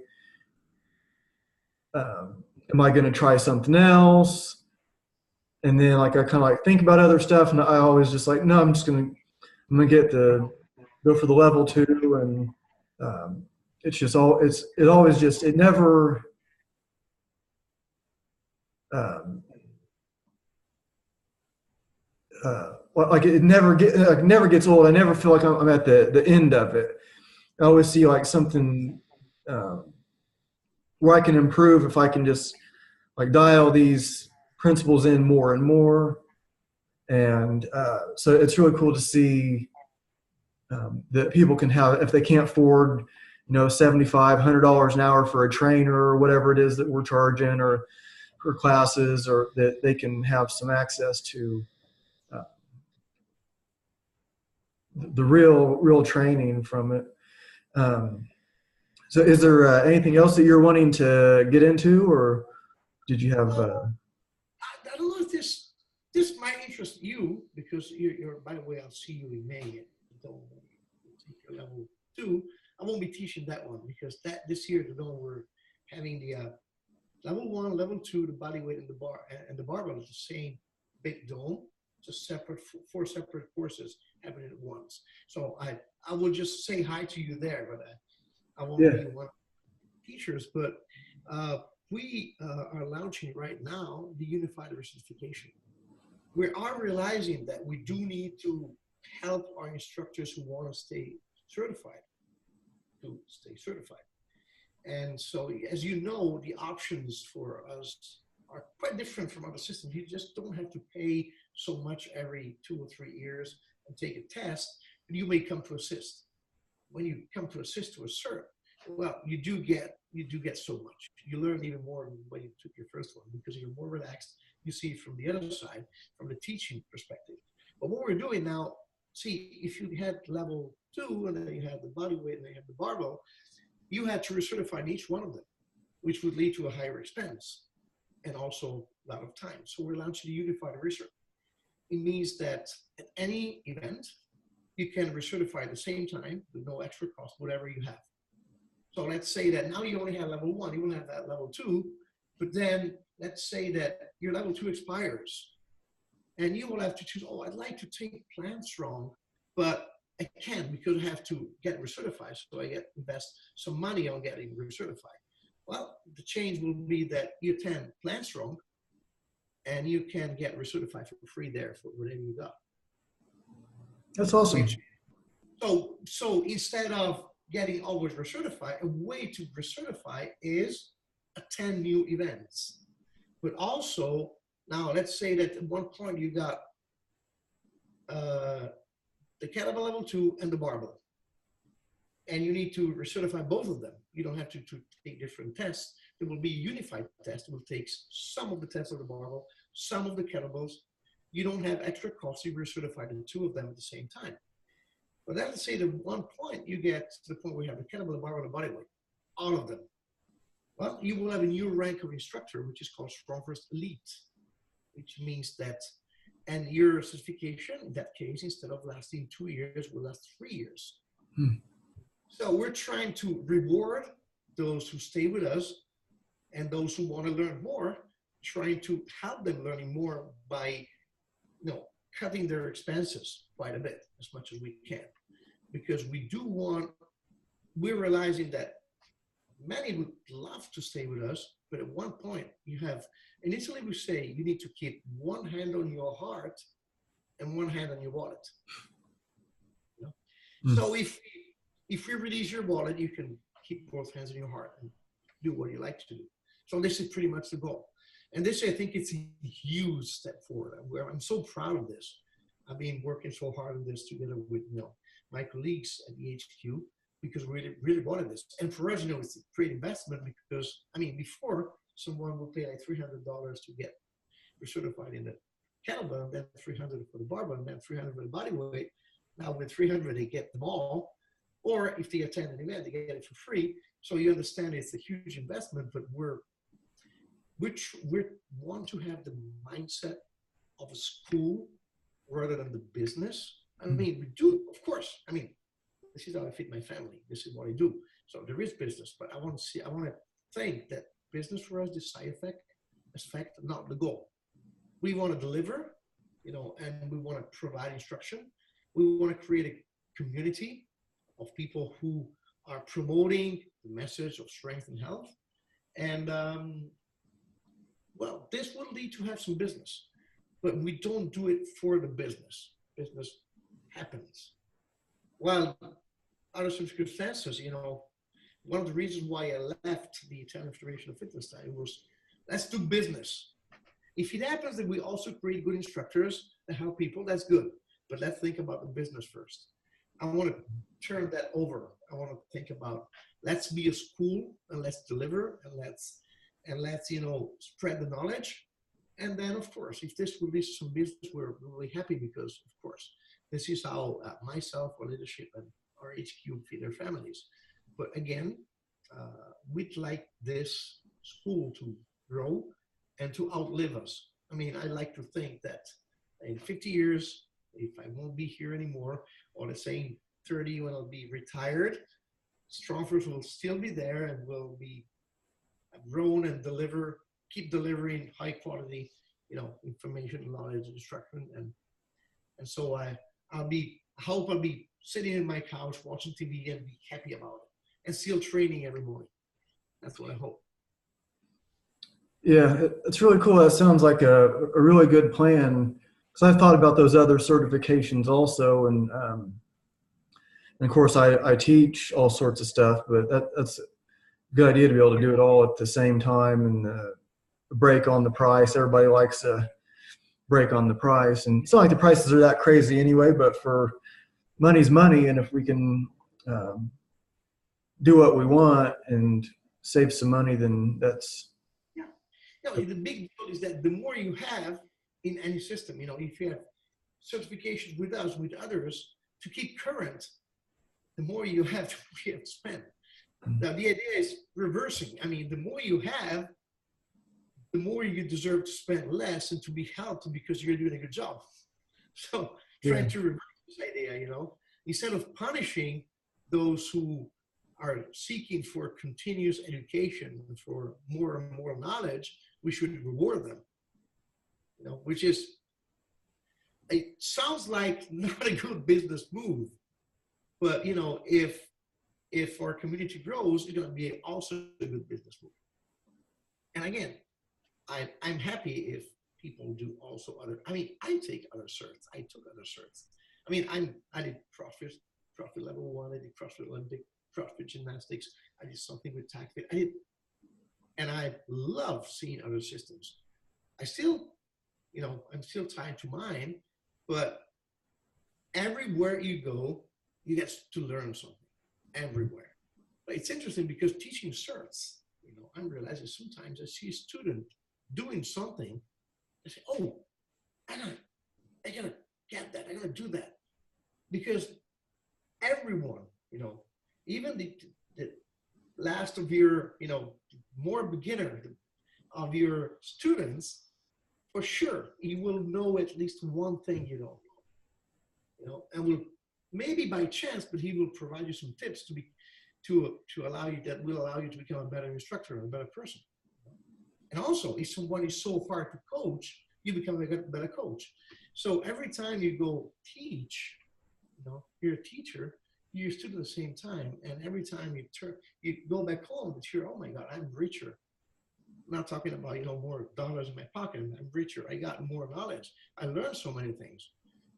Speaker 1: Am I going to try something else? And then I kind of think about other stuff, and I always just no, I'm going to go for the level 2, and it's just it never it never gets old. I never feel like I'm at the end of it. I always see something where I can improve if I can just dial these principles in more and more. And so it's really cool to see that people can have, if they can't afford, $75, $100 an hour for a trainer or whatever it is that we're charging, or for classes, or that they can have some access to the real training from it. So is there anything else that you're wanting to get into, or did you have?
Speaker 2: I don't know if this might interest you, because you're, by the way, I'll see you in May. Don't take your level 2. I won't be teaching that one, because this year we're having the level 1, level 2, the body weight and the barbell is the same big dome, just separate 4 separate courses happening at once. So I will just say hi to you there, but I won't be one of the teachers. But we are launching right now the Unified Certification. We are realizing that we do need to help our instructors who want to stay certified. to stay certified. And so, as you know, the options for us are quite different from other systems. You just don't have to pay so much every 2 or 3 years and take a test, but you may come to assist. When you come to assist to a cert, well, you do get so much. You learn even more than when you took your first one because you're more relaxed. You see it from the other side, from the teaching perspective. But what we're doing now, see, if you had level 2 and then you had the body weight and then you have the barbell, you had to recertify in each one of them, which would lead to a higher expense and also a lot of time. So we're launching a unified research. It means that at any event, you can recertify at the same time with no extra cost, whatever you have. So let's say that now you only have level 1, you won't have that level 2, but then let's say that your level 2 expires and you will have to choose, oh, I'd like to take Plant Strong, but I can't because I have to get recertified. So I invest some money on getting recertified. Well, the change will be that you attend Plant Strong and you can get recertified for free there for whatever you got.
Speaker 1: That's awesome.
Speaker 2: So instead of getting always recertified, a way to recertify is attend new events. But also, now let's say that at one point you got the Cannabis level 2 and the barbell, and you need to recertify both of them. You don't have to take different tests. It will be a unified test. It will take some of the tests of the barbell, some of the kettlebells. You don't have extra costs. You recertify the 2 of them at the same time. But let's say that at one point you get to the point where you have the kettlebell, the barbell, and the bodyweight, all of them. Well, you will have a new rank of instructor, which is called StrongFirst Elite, which means that, and your certification, in that case, instead of lasting 2 years, will last 3 years. So we're trying to reward those who stay with us and those who want to learn more, trying to help them learning more by, cutting their expenses quite a bit, as much as we can. Because we're realizing that many would love to stay with us, but at one point initially we say you need to keep one hand on your heart and one hand on your wallet. So if we release your wallet, you can keep both hands on your heart and do what you like to do. So this is pretty much the goal. And this, I think it's a huge step forward. I'm so proud of this. I've been working so hard on this together with my colleagues at the HQ because we really wanted this. And for us, it's a great investment because, before someone would pay like $300 to get recertified in the kettlebell, and then $300 for the barbell, and then $300 for the body weight. Now with $300, they get them all. Or if they attend an event, they get it for free. So you understand it's a huge investment, but we want to have the mindset of a school rather than the business. We do, of course. This is how I feed my family. This is what I do. So there is business, but I want to think that business for us is side effect, not the goal. We want to deliver, and we want to provide instruction. We want to create a community of people who are promoting the message of strength and health. And this will lead to have some business, but we don't do it for the business. Business happens. Well, other circumstances, one of the reasons why I left the Italian Federation of Fitness time was, let's do business. If it happens that we also create good instructors that help people, that's good. But let's think about the business first. I want to turn that over. I want to think about, let's be a school and let's deliver and let's spread the knowledge. And then, of course, if this will lead to some business, we're really happy because, of course, this is how myself, our leadership, and our HQ feed their families. But again, we'd like this school to grow and to outlive us. I like to think that in 50 years, if I won't be here anymore, or let's say in 30 when I'll be retired, StrongFirst will still be there and will be grown and keep delivering high quality, information, knowledge, instruction, and so I hope I'll be sitting in my couch watching TV and be happy about it, and still training every morning. That's what I hope.
Speaker 1: Yeah, it's really cool. That sounds like a really good plan. Because I've thought about those other certifications also, and And of course, I teach all sorts of stuff, but that's a good idea to be able to do it all at the same time and break on the price. Everybody likes to break on the price, and it's not like the prices are that crazy anyway. But for money's money, and if we can do what we want and save some money, then that's
Speaker 2: Yeah. You know, the big deal is that the more you have in any system, you know, if you have certifications with us, with others, to keep current, the more you have to spend. Now, the idea is reversing. I mean, the more you have, the more you deserve to spend less and to be helped because you're doing a good job. So trying to reverse this idea, you know, instead of punishing those who are seeking for continuous education and for more and more knowledge, we should reward them, you know, which is, it sounds like not a good business move, but, you know, if our community grows, it's going to be also a good business move. And again, I'm happy if people do also other, I mean, I take other certs. I took other certs. I mean, I did CrossFit level 1, I did CrossFit Olympic, CrossFit gymnastics, I did something with TACFit. And I love seeing other systems. I still, you know, I'm still tied to mine, but everywhere you go, you get to learn something, everywhere. But it's interesting because teaching certs, you know, I'm realizing sometimes I see a student doing something, I say, oh, I gotta get that, I gotta do that. Because everyone, you know, even the last of your, you know, more beginner of your students, for sure, he will know at least one thing you don't know, you know, and will maybe by chance, but he will provide you some tips to allow you, that will allow you to become a better instructor, a better person. And also, if someone is so hard to coach, you become a better coach. So every time you go teach, you know, you're a teacher, you're a student at the same time, and every time you go back home, it's your, oh my God, I'm richer. I'm not talking about, you know, more dollars in my pocket. I'm richer. I got more knowledge. I learned so many things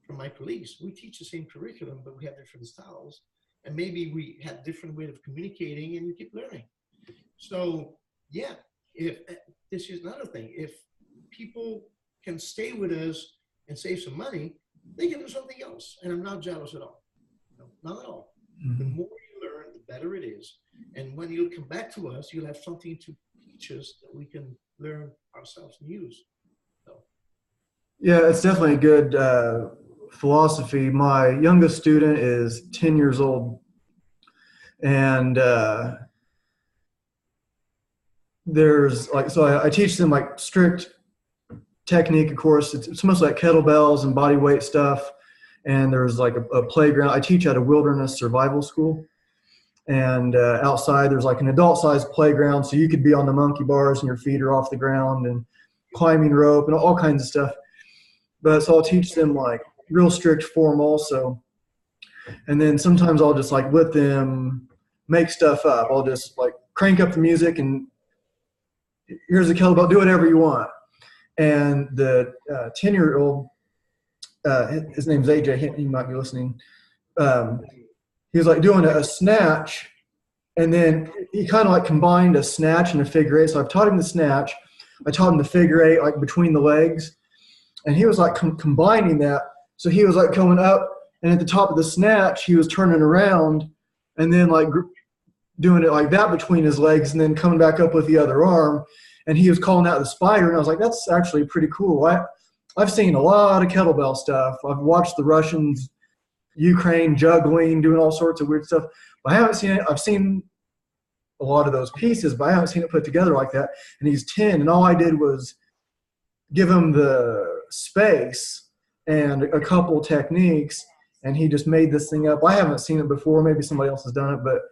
Speaker 2: from my colleagues. We teach the same curriculum, but we have different styles, and maybe we have different way of communicating, and you keep learning. So yeah, if this is another thing, if people can stay with us and save some money, they can do something else, and I'm not jealous at all. No, not at all. The more you learn, the better it is. And when you come back to us, you'll have something to teach us that we can learn ourselves and use. So.
Speaker 1: Yeah, it's definitely a good philosophy. My youngest student is 10 years old, and there's like, so I teach them like strict technique. Of course, it's mostly like kettlebells and body weight stuff. And there's like a playground. I teach at a wilderness survival school, and outside there's like an adult-sized playground, so you could be on the monkey bars and your feet are off the ground, and climbing rope and all kinds of stuff. But so I'll teach them like real strict form also. And then sometimes I'll just like let them make stuff up. I'll just like crank up the music and here's a kettlebell, do whatever you want. And the 10-year-old, his name's AJ, he might be listening. He was like doing a snatch, and then he kind of like combined a snatch and a figure eight. So I've taught him the snatch. I taught him the figure eight, like between the legs. And he was like combining that. So he was like coming up, and at the top of the snatch, he was turning around and then like doing it like that between his legs, and then coming back up with the other arm. And he was calling out the spider, and I was like, that's actually pretty cool. I've seen a lot of kettlebell stuff. I've watched the Russians, Ukraine juggling, doing all sorts of weird stuff. But I haven't seen it. I've seen a lot of those pieces, but I haven't seen it put together like that. And he's 10, and all I did was give him the space and a couple techniques, and he just made this thing up. I haven't seen it before. Maybe somebody else has done it, but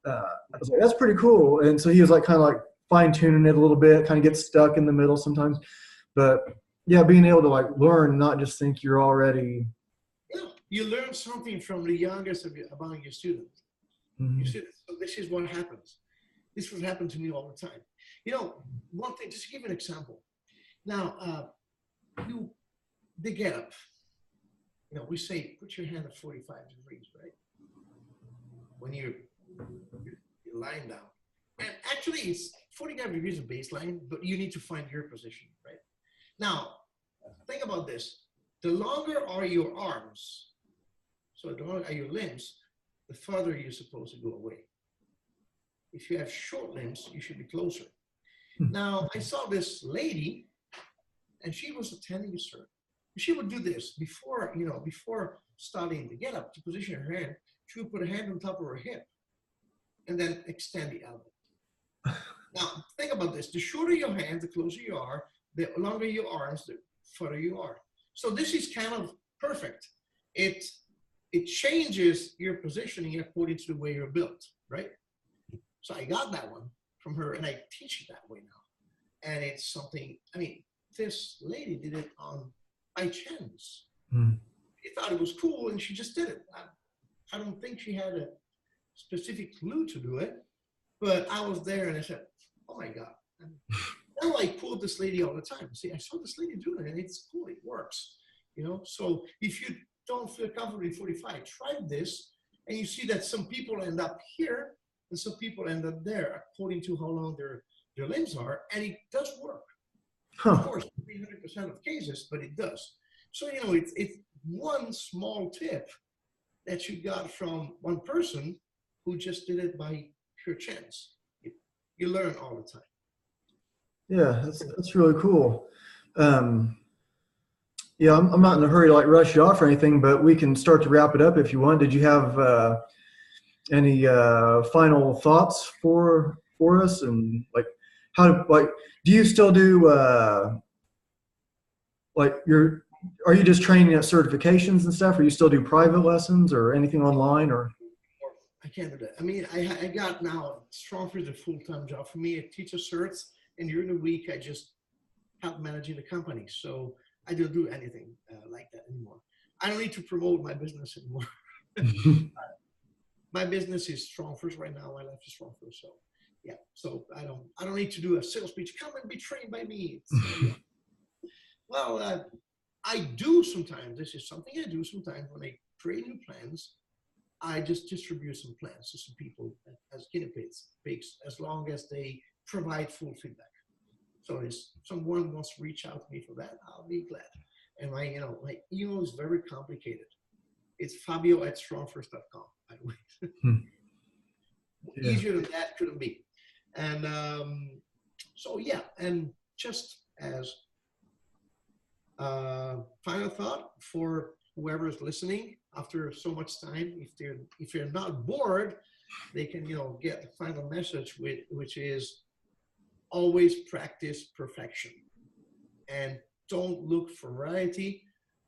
Speaker 1: I was like, that's pretty cool. And so he was like kind of like fine-tuning it a little bit, kind of gets stuck in the middle sometimes. But yeah, being able to like learn, not just think you're already.
Speaker 2: Yeah, you learn something from the youngest among your students.
Speaker 1: Mm-hmm.
Speaker 2: So this is what happens. This would happen to me all the time. You know, one thing, just to give an example. Now, they get up. You know, we say, put your hand at 45 degrees, right? when you're lying down. And actually, it's 45 degrees of baseline, but you need to find your position, right? Now, think about this. The longer are your arms, so the longer are your limbs, the farther you're supposed to go away. If you have short limbs, you should be closer. Now, I saw this lady, and she was attending a sermon. She would do this before, before starting to get up to position her hand. She would put her hand on top of her hip and then extend the elbow. Now, think about this. The shorter your hand, the closer you are. The longer your arms, the further you are. So this is kind of perfect. It changes your positioning according to the way you're built, right? So I got that one from her, and I teach it that way now. And it's something, I mean, this lady did it by chance. She thought it was cool, and she just did it. I don't think she had a specific clue to do it, but I was there, and I said, oh my God. And now I quote this lady all the time. See, I saw this lady do it, and it's cool. It works. So if you don't feel comfortable in 45, try this, and you see that some people end up here, and some people end up there, according to how long their limbs are, and it does work. Of course, 300% of cases, but it does. So, it's one small tip that you got from one person who just did it by pure chance. You learn all the time.
Speaker 1: Yeah, that's really cool. Yeah, I'm not in a hurry to rush you off or anything, but we can start to wrap it up if you want. Did you have any final thoughts for us? And do you still do are you just training at certifications and stuff, or you still do private lessons or anything online? Or
Speaker 2: I can't do that. I mean, I got now StrongFirst is a full-time job for me. I teach certs, and during the week I just help managing the company. So I don't do anything like that anymore. I don't need to promote my business anymore. My business is StrongFirst right now. My life is StrongFirst. So yeah. So I don't need to do a sales pitch. Come and be trained by me. Well, I do sometimes. This is something I do sometimes when I create new plans. I just distribute some plans to some people as guinea pigs, as long as they provide full feedback. So if someone wants to reach out to me for that, I'll be glad. And my email is very complicated. It's Fabio@strongfirst.com, by the way.
Speaker 1: Yeah.
Speaker 2: Easier than that couldn't be. And so yeah, and just as final thought for whoever is listening after so much time, if they're not bored, they can get the final message which is always practice perfection, and don't look for variety,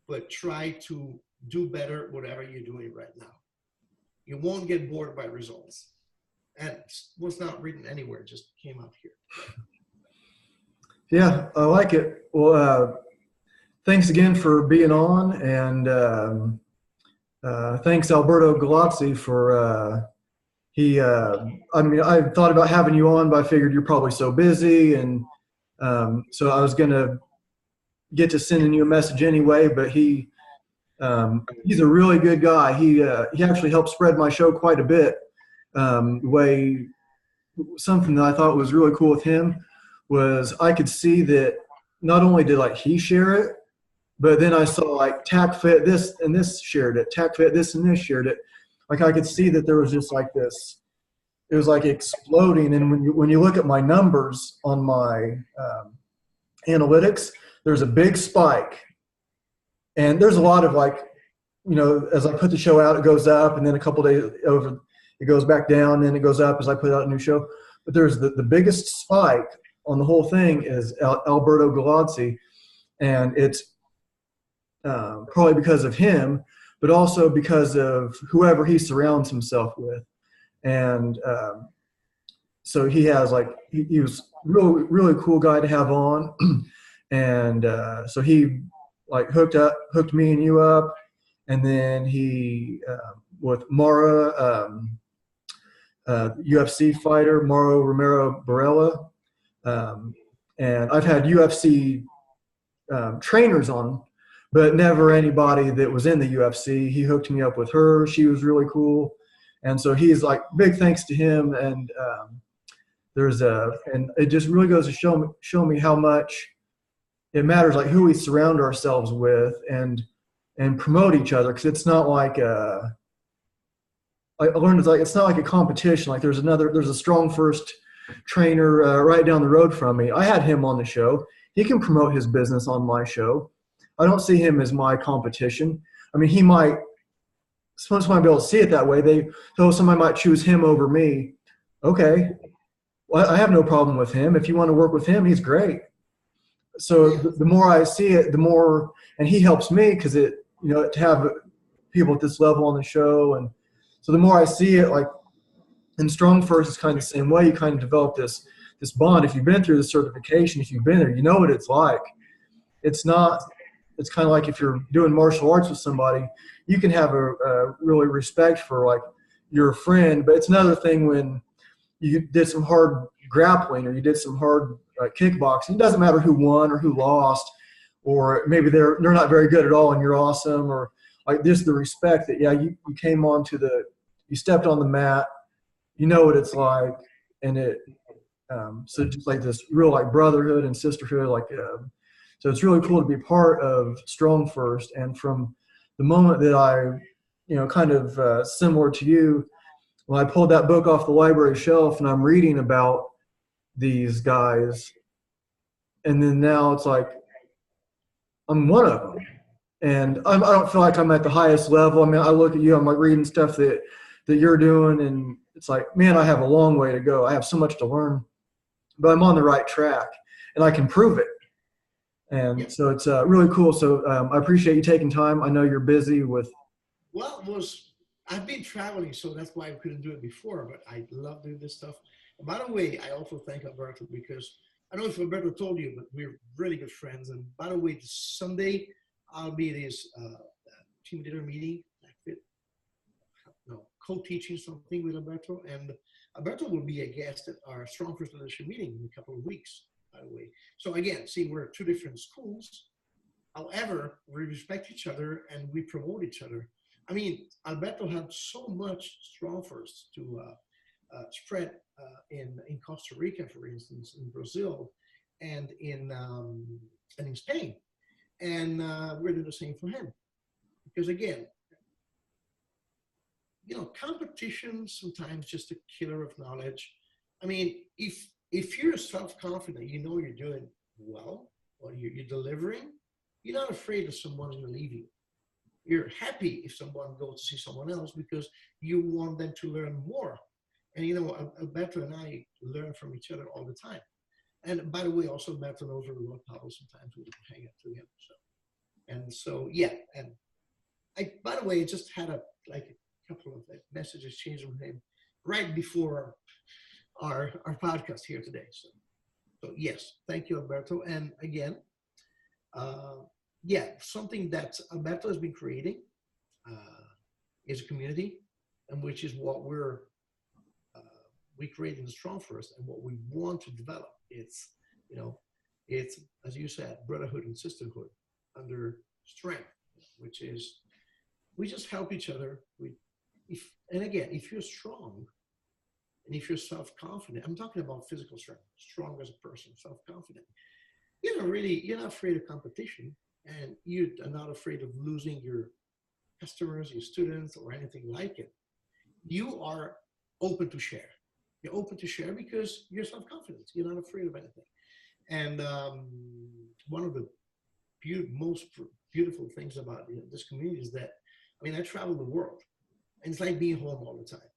Speaker 2: but try to do better whatever you're doing right now. You won't get bored by results. And was not written anywhere, just came out here.
Speaker 1: Yeah, I like it. Well, thanks again for being on, and thanks Alberto Galazzi for I thought about having you on, but I figured you're probably so busy, and so I was gonna get to sending you a message anyway. But he's a really good guy. He actually helped spread my show quite a bit. Something that I thought was really cool with him was I could see that not only did he share it, but then I saw TACFit this and this shared it, TACFit this and this shared it. I could see that there was just this, it was exploding. And when you look at my numbers on my analytics, there's a big spike. And there's a lot of as I put the show out, it goes up, and then a couple days over, it goes back down, and then it goes up as I put out a new show. But there's the biggest spike on the whole thing is Alberto Galazzi, and it's probably because of him, but also because of whoever he surrounds himself with. And so he has he was really, really cool guy to have on. And so he hooked me and you up. And then he, with Mara, UFC fighter, Mauro Romero Barella. And I've had UFC trainers on, but never anybody that was in the UFC. He hooked me up with her. She was really cool. And so he's like, big thanks to him. And and it just really goes to show me how much it matters, like who we surround ourselves with and promote each other. Because it's not like I learned it's not like a competition. Like there's a StrongFirst trainer right down the road from me. I had him on the show. He can promote his business on my show. I don't see him as my competition. I mean, someone might be able to see it that way. So somebody might choose him over me. Okay, well, I have no problem with him. If you want to work with him, he's great. So the more I see it, the more, and he helps me because to have people at this level on the show. And so the more I see it, like in StrongFirst, it's kind of the same way. You kind of develop this bond. If you've been through the certification, if you've been there, you know what it's like. It's kind of like if you're doing martial arts with somebody, you can have a really respect for like your friend, but it's another thing when you did some hard grappling or you did some hard kickboxing. It doesn't matter who won or who lost, or maybe they're not very good at all and you're awesome, or like this, the respect that, you came you stepped on the mat, you know what it's like. And so just like this real like brotherhood and sisterhood, so it's really cool to be part of StrongFirst. And from the moment that I, kind of similar to you, when I pulled that book off the library shelf and I'm reading about these guys, and then now it's like I'm one of them, and I don't feel like I'm at the highest level. I mean, I look at you, I'm like reading stuff that you're doing, and it's like, man, I have a long way to go. I have so much to learn, but I'm on the right track, and I can prove it. And so it's really cool. So I appreciate you taking time. I know you're busy with.
Speaker 2: Well, I've been traveling, so that's why I couldn't do it before, but I love doing this stuff. And by the way, I also thank Alberto because I don't know if Alberto told you, but we're really good friends. And by the way, this Sunday, I'll be at his team leader meeting, co-teaching something with Alberto. And Alberto will be a guest at our StrongFirst Leadership meeting in a couple of weeks, by the way. So again, see, we're two different schools. However, we respect each other and we promote each other. I mean, Alberto had so much StrongFirst to spread in Costa Rica, for instance, in Brazil, and in Spain. And we're doing the same for him. Because again, competition sometimes just a killer of knowledge. I mean, if you're self-confident, you're doing well, or you're delivering, you're not afraid that someone's going to leave you. You're happy if someone goes to see someone else because you want them to learn more. And Alberto and I learn from each other all the time. And by the way, also Alberto knows very well Pablo. Sometimes we hang out together. So and I, by the way, I just had a couple of messages changed with him right before our podcast here today. So yes, thank you, Alberto. And again, something that Alberto has been creating is a community, and which is what we create in the StrongFirst, and what we want to develop. It's as you said, brotherhood and sisterhood under strength, which is we just help each other. If you're strong and if you're self-confident, I'm talking about physical strength, strong as a person, self-confident. You're not afraid of competition, and you are not afraid of losing your customers, your students, or anything like it. You are open to share. You're open to share because you're self-confident. You're not afraid of anything. And one of the most beautiful things about this community is that, I travel the world, and it's like being home all the time.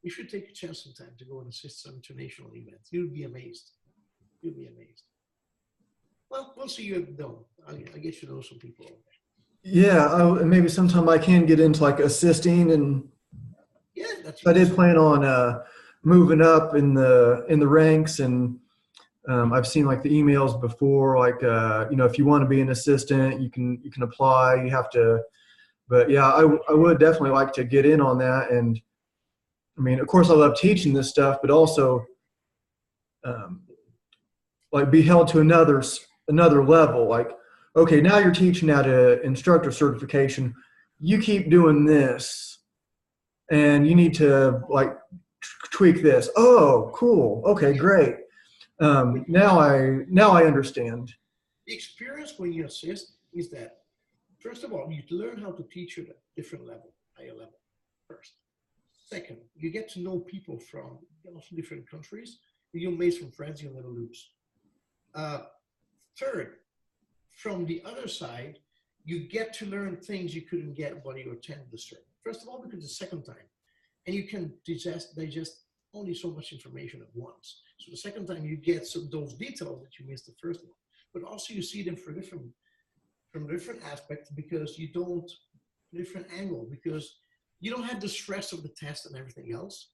Speaker 2: You should take a chance sometime to go and assist some international events. You'll be amazed. You'll be amazed. Well, we'll see you at the Dome. I'll get you to know some people over there.
Speaker 1: Yeah, maybe sometime I can get into assisting, and I did plan on moving up in the ranks, and I've seen the emails before, if you want to be an assistant, you can apply. You have to, but yeah, I would definitely like to get in on that. And of course, I love teaching this stuff, but also be held to another level. Okay, now you're teaching at an instructor certification. You keep doing this. and you need to like tweak this. Oh, cool. Okay, great. Now I understand.
Speaker 2: The experience when you assist is that, first of all, you learn how to teach at a different level, higher level, first. Second, you get to know people from different countries. You'll make some friends you'll never lose. Third, from the other side, you get to learn things you couldn't get when you attended the survey. First of all, because it's the second time, and you can digest only so much information at once. So the second time you get those details that you missed the first one, but also you see them from different aspects because you don't, different angle, because you don't have the stress of the test and everything else.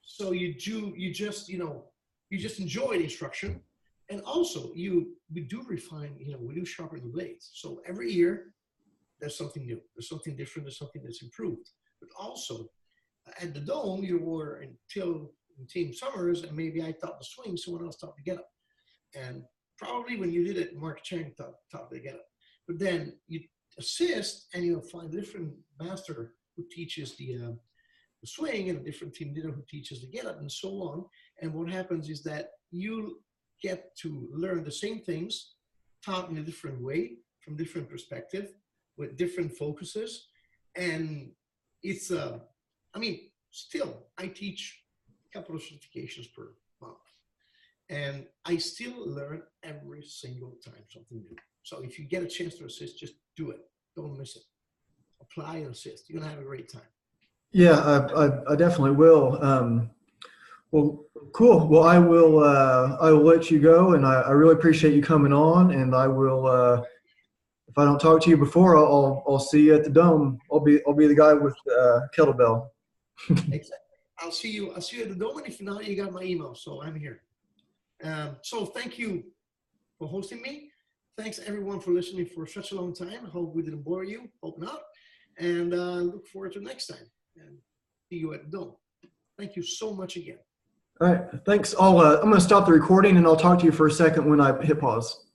Speaker 2: So you just enjoy the instruction. And also we do refine, we do sharpen the blades. So every year there's something new, there's something different, there's something that's improved. But also at the Dome, you were until Team Summers, and maybe I taught the swing, someone else taught the get up. And probably when you did it, Mark Chang taught the get up. But then you assist and you'll find a different master who teaches the swing, and a different team leader who teaches the get up, and so on. And what happens is that you get to learn the same things taught in a different way, from different perspective, with different focuses. And it's, still, I teach a couple of certifications per month. And I still learn every single time something new. So if you get a chance to assist, just do it. Don't miss it. Apply and assist. You're going to have a great time.
Speaker 1: Yeah, I definitely will. Well, cool. Well, I will let you go, and I really appreciate you coming on. And I will, if I don't talk to you before, I'll see you at the Dome. I'll be the guy with kettlebell.
Speaker 2: Exactly. I'll see you at the Dome, and if not, you got my email, so I'm here. So thank you for hosting me. Thanks everyone for listening for such a long time. I hope we didn't bore you. Hope not. And look forward to next time. And see you at the Dome. Thank you so much again.
Speaker 1: All right. Thanks. I'm going to stop the recording, and I'll talk to you for a second when I hit pause.